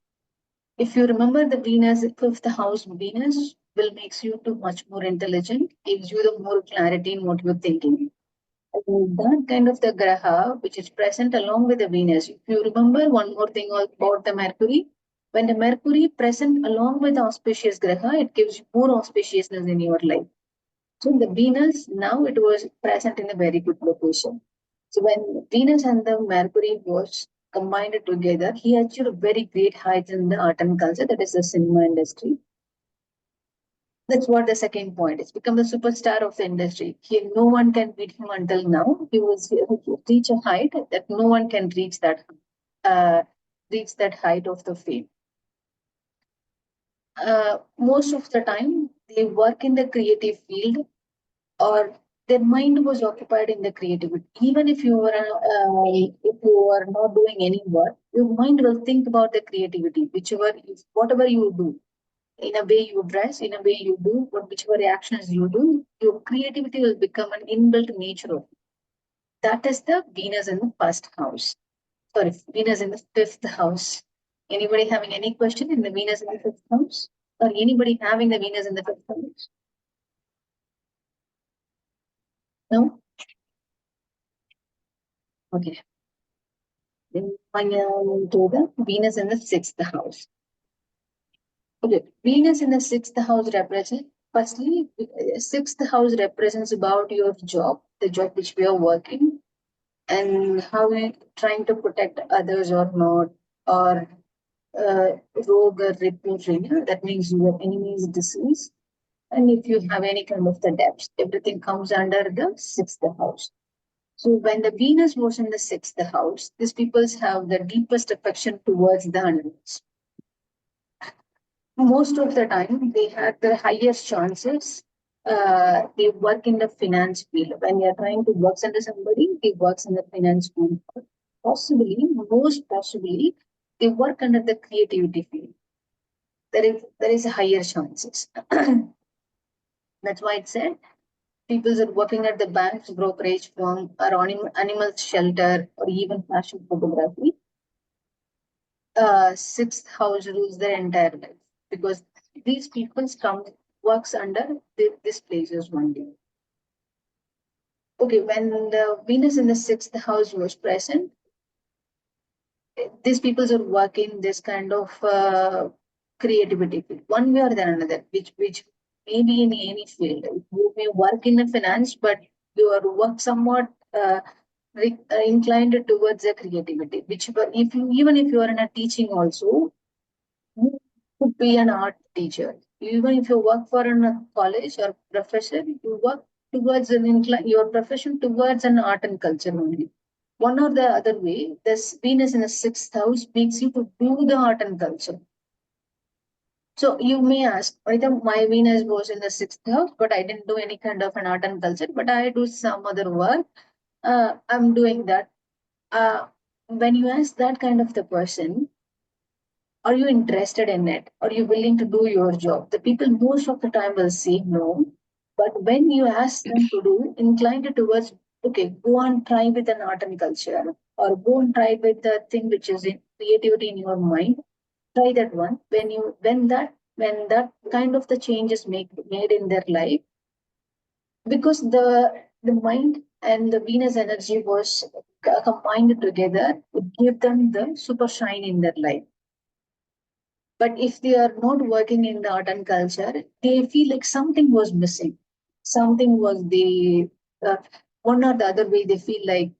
If you remember the Venus, 5th house Venus will makes you to much more intelligent, gives you the more clarity in what you're thinking. And that kind of the Graha, which is present along with the Venus. If you remember one more thing about the Mercury, when the Mercury present along with the auspicious Graha, it gives you more auspiciousness in your life. So the Venus, now it was present in a very good location. So when Venus and the Mercury was combined together, he achieved a very great height in the art and culture, that is the cinema industry. That's what the second point. It's become the superstar of the industry. No one can beat him until now. He was reach a height that no one can reach that height of the fame. Most of the time, they work in the creative field, or their mind was occupied in the creativity. Even if you are not doing any work, your mind will think about the creativity, whatever you do. In a way you dress, in a way you do, whichever actions you do, your creativity will become an inbuilt nature of it. That is the Venus in the 1st house. Sorry, Venus in the 5th house. Anybody having any question in the Venus in the 5th house? Or anybody having the Venus in the 5th house? No? Okay. Then I am to the Venus in the 6th house. Okay, Venus in the 6th house represents, firstly, 6th house represents about your job, the job which we are working. and how you're trying to protect others or not, or rogue or reputation, that means your enemy's disease. And if you have any kind of the debts, everything comes under the sixth house. So when the Venus was in the sixth house, these peoples have the deepest affection towards the animals. Most of the time, they have the highest chances. They work in the finance field. When you're trying to work under somebody, they works in the finance field. Possibly, most possibly, they work under the creativity field. There is a higher chances. That's why it said people are working at the banks, brokerage firm, or animal shelter, or even fashion photography. Sixth house rules their entire life because these people works under this places one day. Okay, when the Venus in the sixth house was present, these people are working this kind of creativity field, one way or the another, which may be in any field. You may work in the finance, but your work somewhat inclined towards the creativity. Which, if you even if you are in a teaching also, you could be an art teacher. Even if you work for a college or professor, you work towards your profession towards an art and culture only. One or the other way, this Venus in the sixth house makes you to do the art and culture. So you may ask, my Venus was in the sixth house, but I didn't do any kind of an art and culture, but I do some other work. I'm doing that. When you ask that kind of the person, are you interested in it? Are you willing to do your job? The people most of the time will say no. But when you ask them to do, inclined towards, okay, go and try with an art and culture, or go and try with the thing which is in creativity in your mind. Try that one. When that kind of the change is made in their life, because the mind and the Venus energy was combined together, it gave them the super shine in their life. But if they are not working in the art and culture, they feel like something was missing. Something was one or the other way they feel like,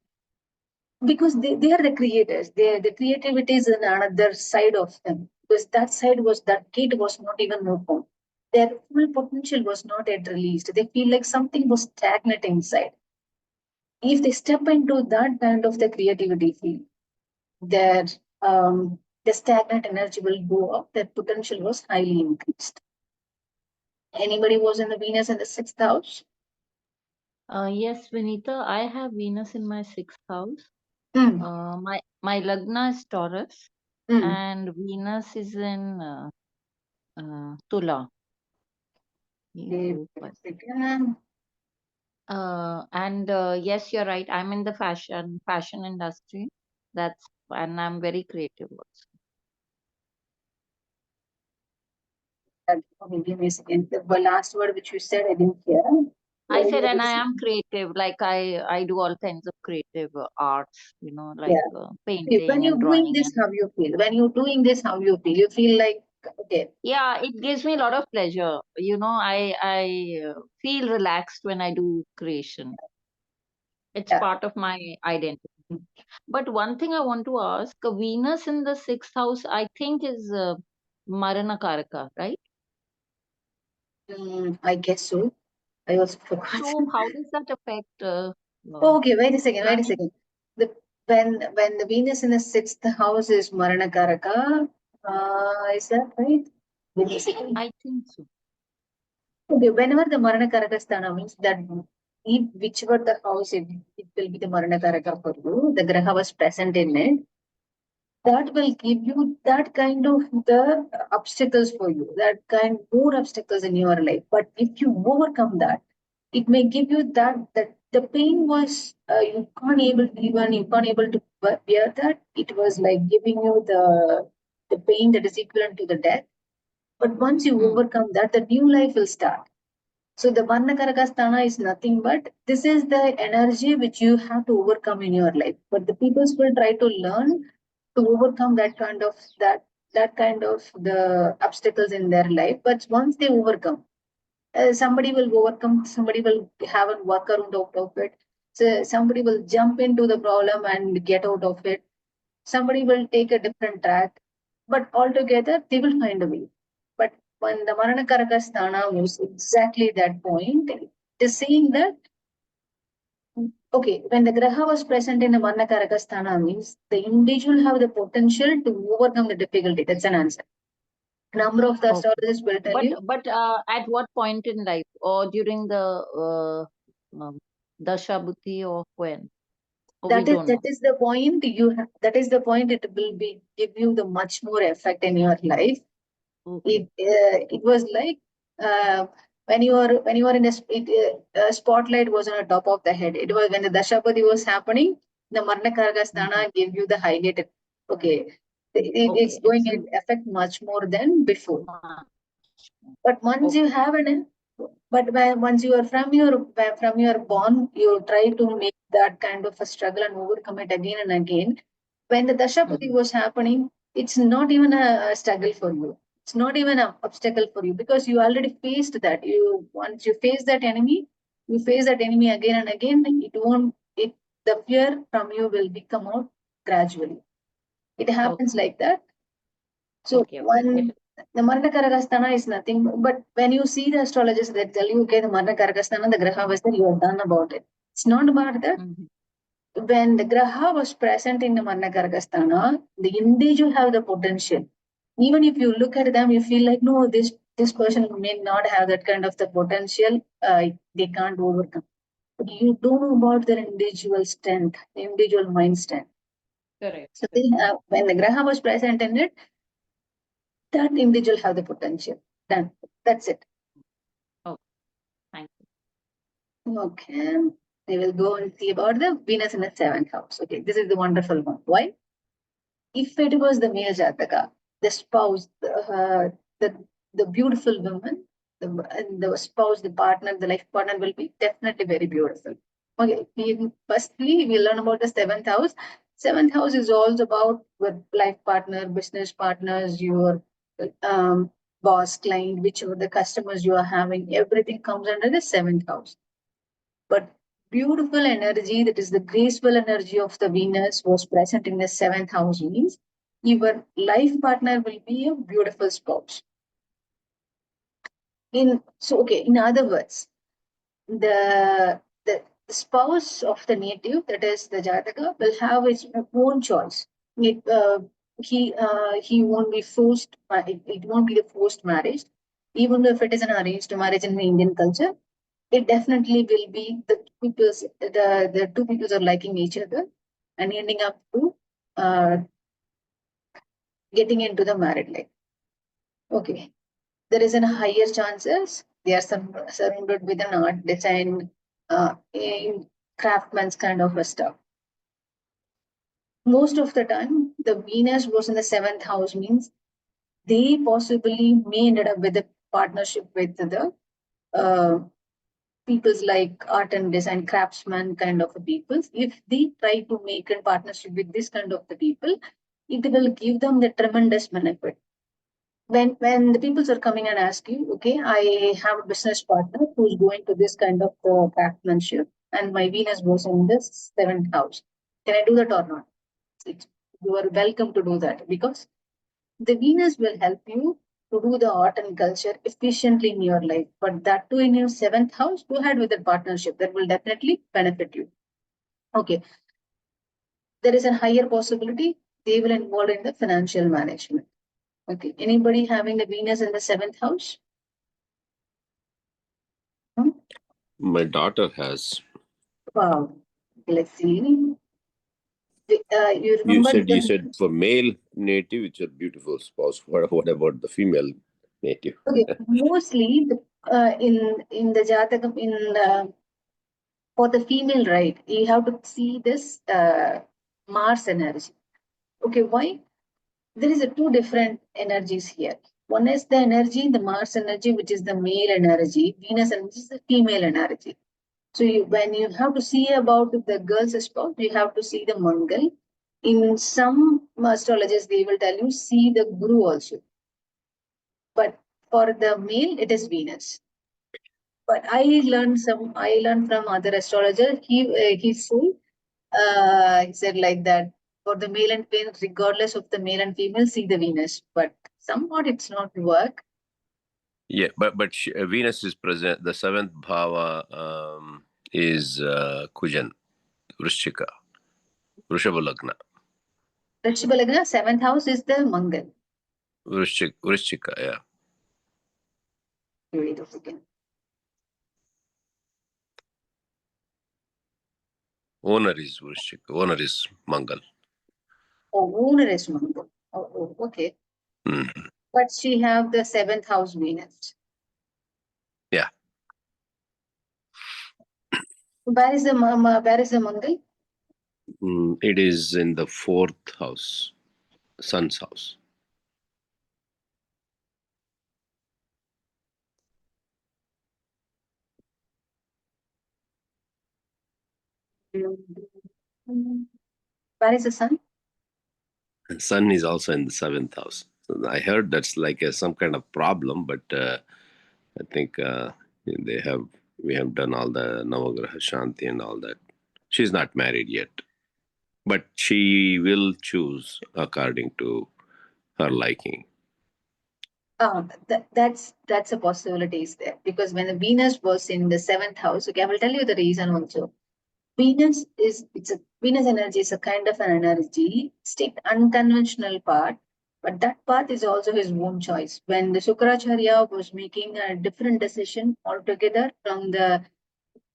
because they are the creators. The creativity is in another side of them. Because that gate was not even open. Their full potential was not yet released. They feel like something was stagnant inside. If they step into that kind of the creativity field, their the stagnant energy will go up, their potential was highly increased. Anybody was in the Venus in the sixth house? Yes, Vinita, I have Venus in my sixth house. Mm. My Lagna is Taurus Mm. and Venus is in Tula. And yes, you're right. I'm in the fashion industry. And I'm very creative also. Okay, give me a second. The last word which you said, I didn't hear. I said, and I am creative. Like I do all kinds of creative arts, like painting When you're and doing drawing. this, how you feel? When you're doing this, how you feel? You feel like, okay. Yeah, it gives me a lot of pleasure. I feel relaxed when I do creation. It's part of my identity. But one thing I want to ask, Venus in the sixth house, I think is Marana Karaka, right? I guess so. I also forgot. So how does that affect? Okay, wait a second. When the Venus in the sixth house is Marana Karaka, is that right? Wait a second. I think so. Okay, whenever the Marana Karaka sthana means that if whichever the house it will be the Marana Karaka for you, the Graha was present in it, that will give you that kind of the obstacles for you, that kind more obstacles in your life. But if you overcome that, it may give you that the pain was you can't able to bear that. It was like giving you the pain that is equivalent to the death. But once you overcome that, the new life will start. So the Varnakaraka is nothing but this is the energy which you have to overcome in your life. But the peoples will try to learn to overcome that kind of the obstacles in their life. But once they overcome, somebody will overcome, somebody will have a workaround out of it. So somebody will jump into the problem and get out of it. Somebody will take a different track, but altogether they will find a way. But when the Maranakaraka Sthana was exactly that point, it is saying that, okay, when the Graha was present in the Maranakaraka Sthana means the individual have the potential to overcome the difficulty. That's an answer. Number of the Okay. astrologers will tell you. But at what point in life, or during the Dasha Buddhi, or when? Or we don't know. That is the point you have, that is the point it will be give you the much more effect in your life. Okay. It was like when you are in a spotlight was on the top of the head. It was when the Dashapati was happening, the Marnakaraka Sthana gave you the highlight. Okay, it's Okay. going to affect much more than before. But once you have once you are from your born, you try to make that kind of a struggle and overcome it again and again. When the Dashapati was happening, it's not even a struggle for you. It's not even an obstacle for you because you already faced that. Once you face that enemy, you face that enemy again and again. The fear from you will come out gradually. It happens like that. So Okay. one the Marna Karagasthana is nothing, but when you see the astrologers, they tell you, okay, the Marna Karagasthana, the Graha was there, you are done about it. It's not about that. When the Graha was present in the Marna Karagasthana, the individual have the potential. Even if you look at them, you feel like, no, this person may not have that kind of the potential, they can't overcome. But you don't know about their individual strength, the individual mind strength. Correct. So when the Graha was present in it, that individual have the potential. Done. That's it. Thank you. Okay. We will go and see about the Venus in the 7th house. Okay, this is the wonderful one. Why? If it was the male Jataka, the spouse, the beautiful woman, the spouse, the partner, the life partner will be definitely very beautiful. Okay, firstly, we learn about the 7th house. 7th house is also about with life partner, business partners, your boss, client, whichever the customers you are having, everything comes under the 7th house. But beautiful energy, that is the graceful energy of the Venus, was present in the 7th house means your life partner will be a beautiful spouse. In other words, the spouse of the native, that is the Jataka, will have his own choice. He won't be forced. It won't be a forced marriage, even if it is an arranged marriage in the Indian culture. It definitely will be the two people are liking each other and ending up to getting into the married life. Okay, there is a higher chances they are surrounded with an art, design, in craftsman's kind of a stuff. Most of the time, the Venus was in the 7th house means they possibly may ended up with a partnership with the peoples like art and design, craftsman kind of people. If they try to make a partnership with this kind of the people, it will give them the tremendous benefit. When the people are coming and ask you, okay, I have a business partner who's going to this kind of craftsmanship, and my Venus goes in this 7th house. Can I do that or not? You are welcome to do that because the Venus will help you to do the art and culture efficiently in your life. But that too in your 7th house, go ahead with the partnership. That will definitely benefit you. Okay. There is a higher possibility they will involve in the financial management. Okay. Anybody having the Venus in the 7th house? My daughter has. Wow. Let's see. You remember You said for male native, it's a beautiful spouse. What about the female native? Okay, mostly in the Jatakam for the female, right? You have to see this Mars energy. Okay, why? There is two different energies here. One is the energy, the Mars energy, which is the male energy. Venus energy is the female energy. So when you have to see about the girl's spouse, you have to see the Mangal. In some astrologers, they will tell you see the Guru also. But for the male, it is Venus. But I learned from other astrologers. He said like that for the male and female, regardless of the male and female, see the Venus. But somewhat it's not work. Yeah, but Venus is present. The seventh bhava is Kujan, Vrishchika, Vrishabha Lagna. Rishabha Lagna, 7th house is the Mangal. Vrishchika, yeah. Wait a second. Owner is Vrishchika. Owner is Mangal. Oh, owner is Mangal. Oh, okay. Mhm. But she have the 7th house Venus. Yeah. Where is the Mangal? It is in the fourth house, Sun's house. Where is the Sun? And Sun is also in the seventh house. So I heard that's like some kind of problem, but I think we have done all the Navagraha Shanti and all that. She's not married yet, but she will choose according to her liking. That's a possibility is there because when the Venus was in the 7th house, okay, I will tell you the reason also. Venus energy is a kind of an energy, strict unconventional path, but that path is also his own choice. When the Shukracharya was making a different decision altogether from the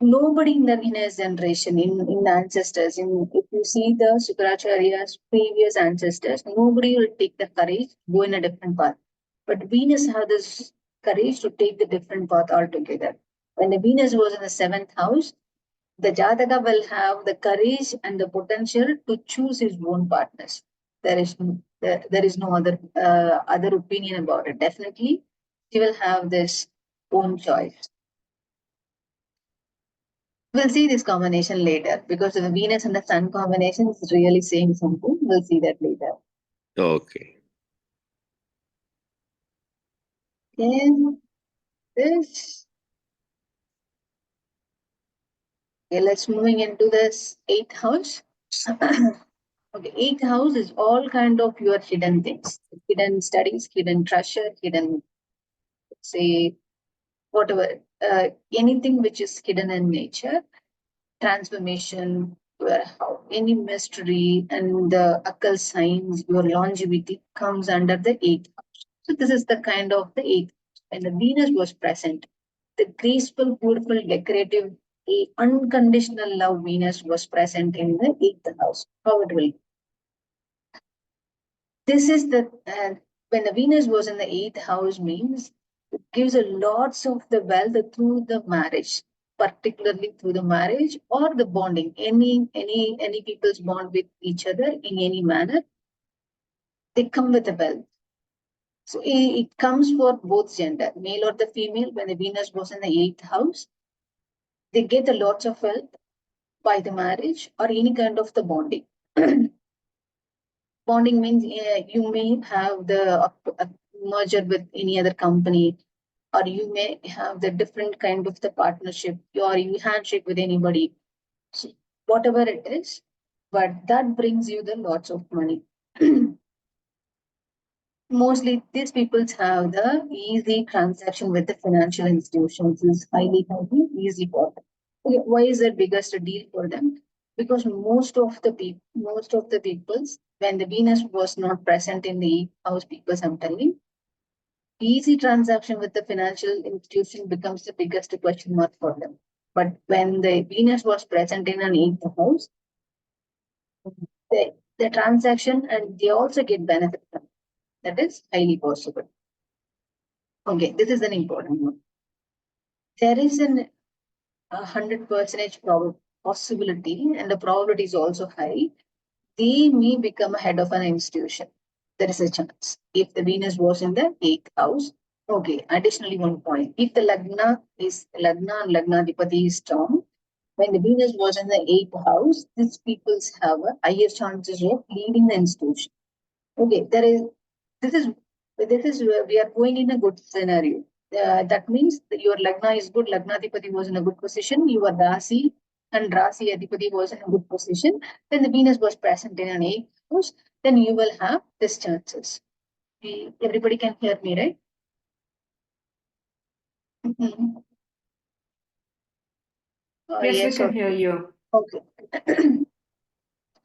nobody in his generation, in the ancestors, if you see the Shukracharya's previous ancestors, nobody will take the courage to go in a different path. But Venus had this courage to take the different path altogether. When the Venus was in the 7th house, the Jataka will have the courage and the potential to choose his own partners. There is no other opinion about it. Definitely, he will have this own choice. We'll see this combination later because the Venus and the Sun combination is really saying something. We'll see that later. Okay. Then this. Okay, let's moving into this 8th house. Okay, 8th house is all kind of your hidden things, hidden studies, hidden treasure, hidden, say, whatever, anything which is hidden in nature, transformation, any mystery and the occult signs, your longevity comes under the 8th house. So this is the kind of the 8th house. When the Venus was present, the graceful, beautiful, decorative, unconditional love Venus was present in the 8th house. How it will be. This is the when the Venus was in the 8th house means it gives a lots of the wealth through the marriage, particularly through the marriage or the bonding. Any people's bond with each other in any manner, they come with the wealth. So it comes for both gender, male or the female. When the Venus was in the 8th house, they get a lots of wealth by the marriage or any kind of the bonding. Bonding means you may have the merger with any other company, or you may have the different kind of the partnership, or you handshake with anybody. So whatever it is, but that brings you the lots of money. Mostly these people have the easy transaction with the financial institutions is highly easy for them. Okay, why is it biggest deal for them? Because most of the peoples, when the Venus was not present in the house people, I'm telling, easy transaction with the financial institution becomes the biggest question mark for them. But when the Venus was present in an 8th house, the transaction and they also get benefit from it. That is highly possible. Okay, this is an important one. There is an 100% possibility, and the probability is also high. They may become a head of an institution. There is a chance if the Venus was in the 8th house. Okay, additionally, one point: if the Lagna and Lagnadipati is strong, when the Venus was in the 8th house, these people have a higher chances of leading the institution. Okay, this is where we are going in a good scenario. that means your Lagna is good, Lagnadipati was in a good position, your Rasi and Rasi Adipati was in a good position, then the Venus was present in an 8th house, then you will have these chances. Everybody can hear me, right? Mhm. Yes, we Yes, can okay. hear you. Okay.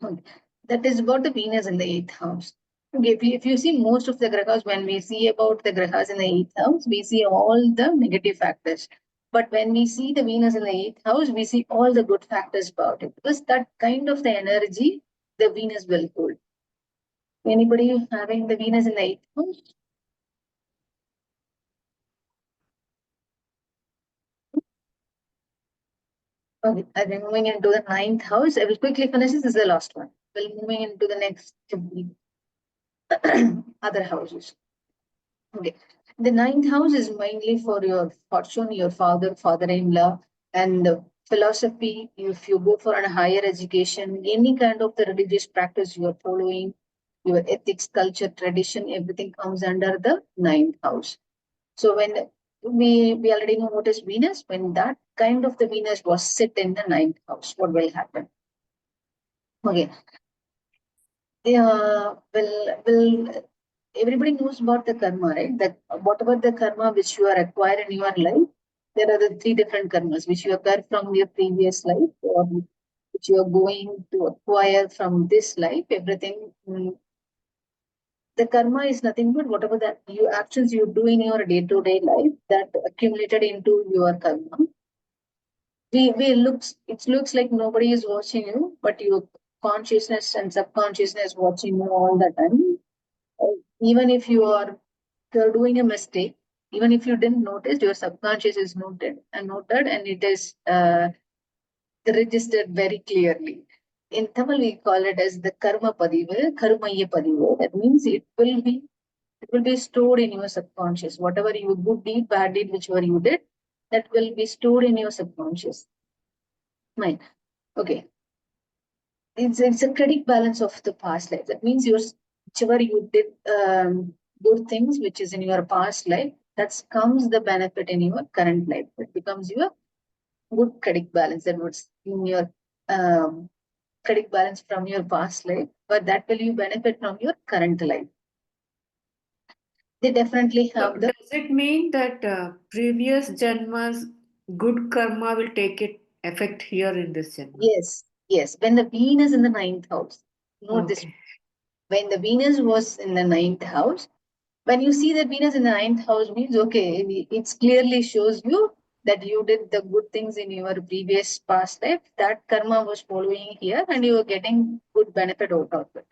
Okay. That is about the Venus in the 8th house. Okay, if you see most of the grahas, when we see about the grahas in the 8th house, we see all the negative factors. But when we see the Venus in the 8th house, we see all the good factors about it. Because that kind of the energy, the Venus will hold. Anybody having the Venus in the 8th house? Okay, I'll be moving into the 9th house. I will quickly finish this. This is the last one. We'll moving into the next other houses. Okay. The 9th house is mainly for your fortune, your father-in-law, and philosophy. If you go for a higher education, any kind of the religious practice you are following, your ethics, culture, tradition, everything comes under the 9th house. So when we already know what is Venus, when that kind of the Venus was sit in the 9th house, what will happen? Okay. Yeah, will everybody knows about the karma, right? That whatever the karma which you are acquired in your life, there are the 3 different karmas which you acquire from your previous life or which you are going to acquire from this life. Everything, the karma is nothing but whatever that you actions you do in your day-to-day life that accumulated into your karma. We looks it looks like nobody is watching you, but your consciousness and subconsciousness watching you all the time. Even if you're doing a mistake, even if you didn't notice, your subconscious is noted, and it is registered very clearly. In Tamil, we call it as the karma padivu, karmaya padivu. That means it will be stored in your subconscious. Whatever you good deed, bad deed, whichever you did, that will be stored in your subconscious mind. Okay. It's a credit balance of the past life. That means whichever you did good things which is in your past life, that comes the benefit in your current life. It becomes your good credit balance. That was in your credit balance from your past life, but that will you benefit from your current life. They definitely So have the does it mean that previous janmas good karma will take it effect here in this janma? yes. When the Venus in the 9th house, note this. Okay. When the Venus was in the 9th house, when you see that Venus in the 9th house means, okay, it clearly shows you that you did the good things in your previous past life, that karma was following here and you were getting good benefit out of it.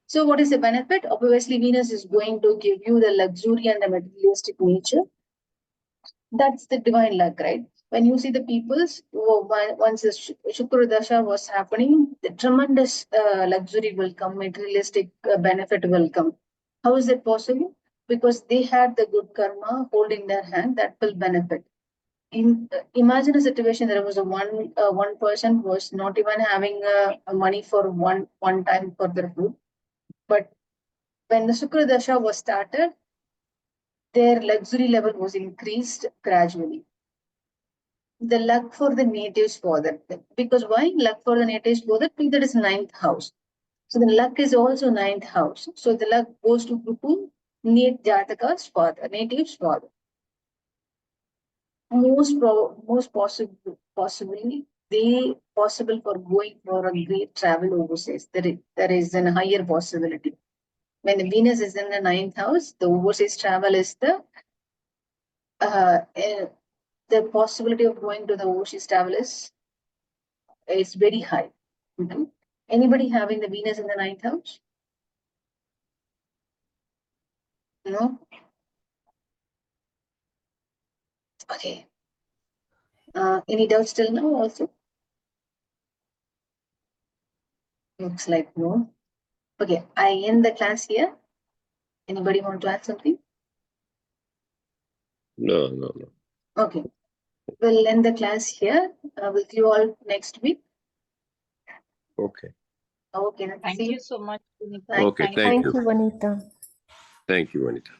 So what is the benefit? Obviously, Venus is going to give you the luxury and the materialistic nature. That's the divine luck, right? When you see the peoples, once the Shukra Dasha was happening, the tremendous luxury will come, materialistic benefit will come. How is that possible? Because they had the good karma holding their hand that will benefit. Imagine a situation there was a one person who was not even having money for one time for their food, but when the Shukra Dasha was started, their luxury level was increased gradually. The luck for the natives for that. Because why? Luck for the natives for that? That is 9th house. So the luck is also 9th house. So the luck goes to who? Jataka's father, native's father. Most possibly, they possible for going for a great travel overseas. There is a higher possibility. When the Venus is in the 9th house, the overseas travel is the possibility of going to the overseas travel is very high. Mhm. Anybody having the Venus in the 9th house? No? Okay. Any doubts still now also? Looks like no. Okay, I end the class here. Anybody want to add something? No. Okay. We'll end the class here. We'll see you all next week. Okay. Okay. Thank See you so much, Sunita. Okay, thank Thank you. you, Vanita. Thank you, Vanita.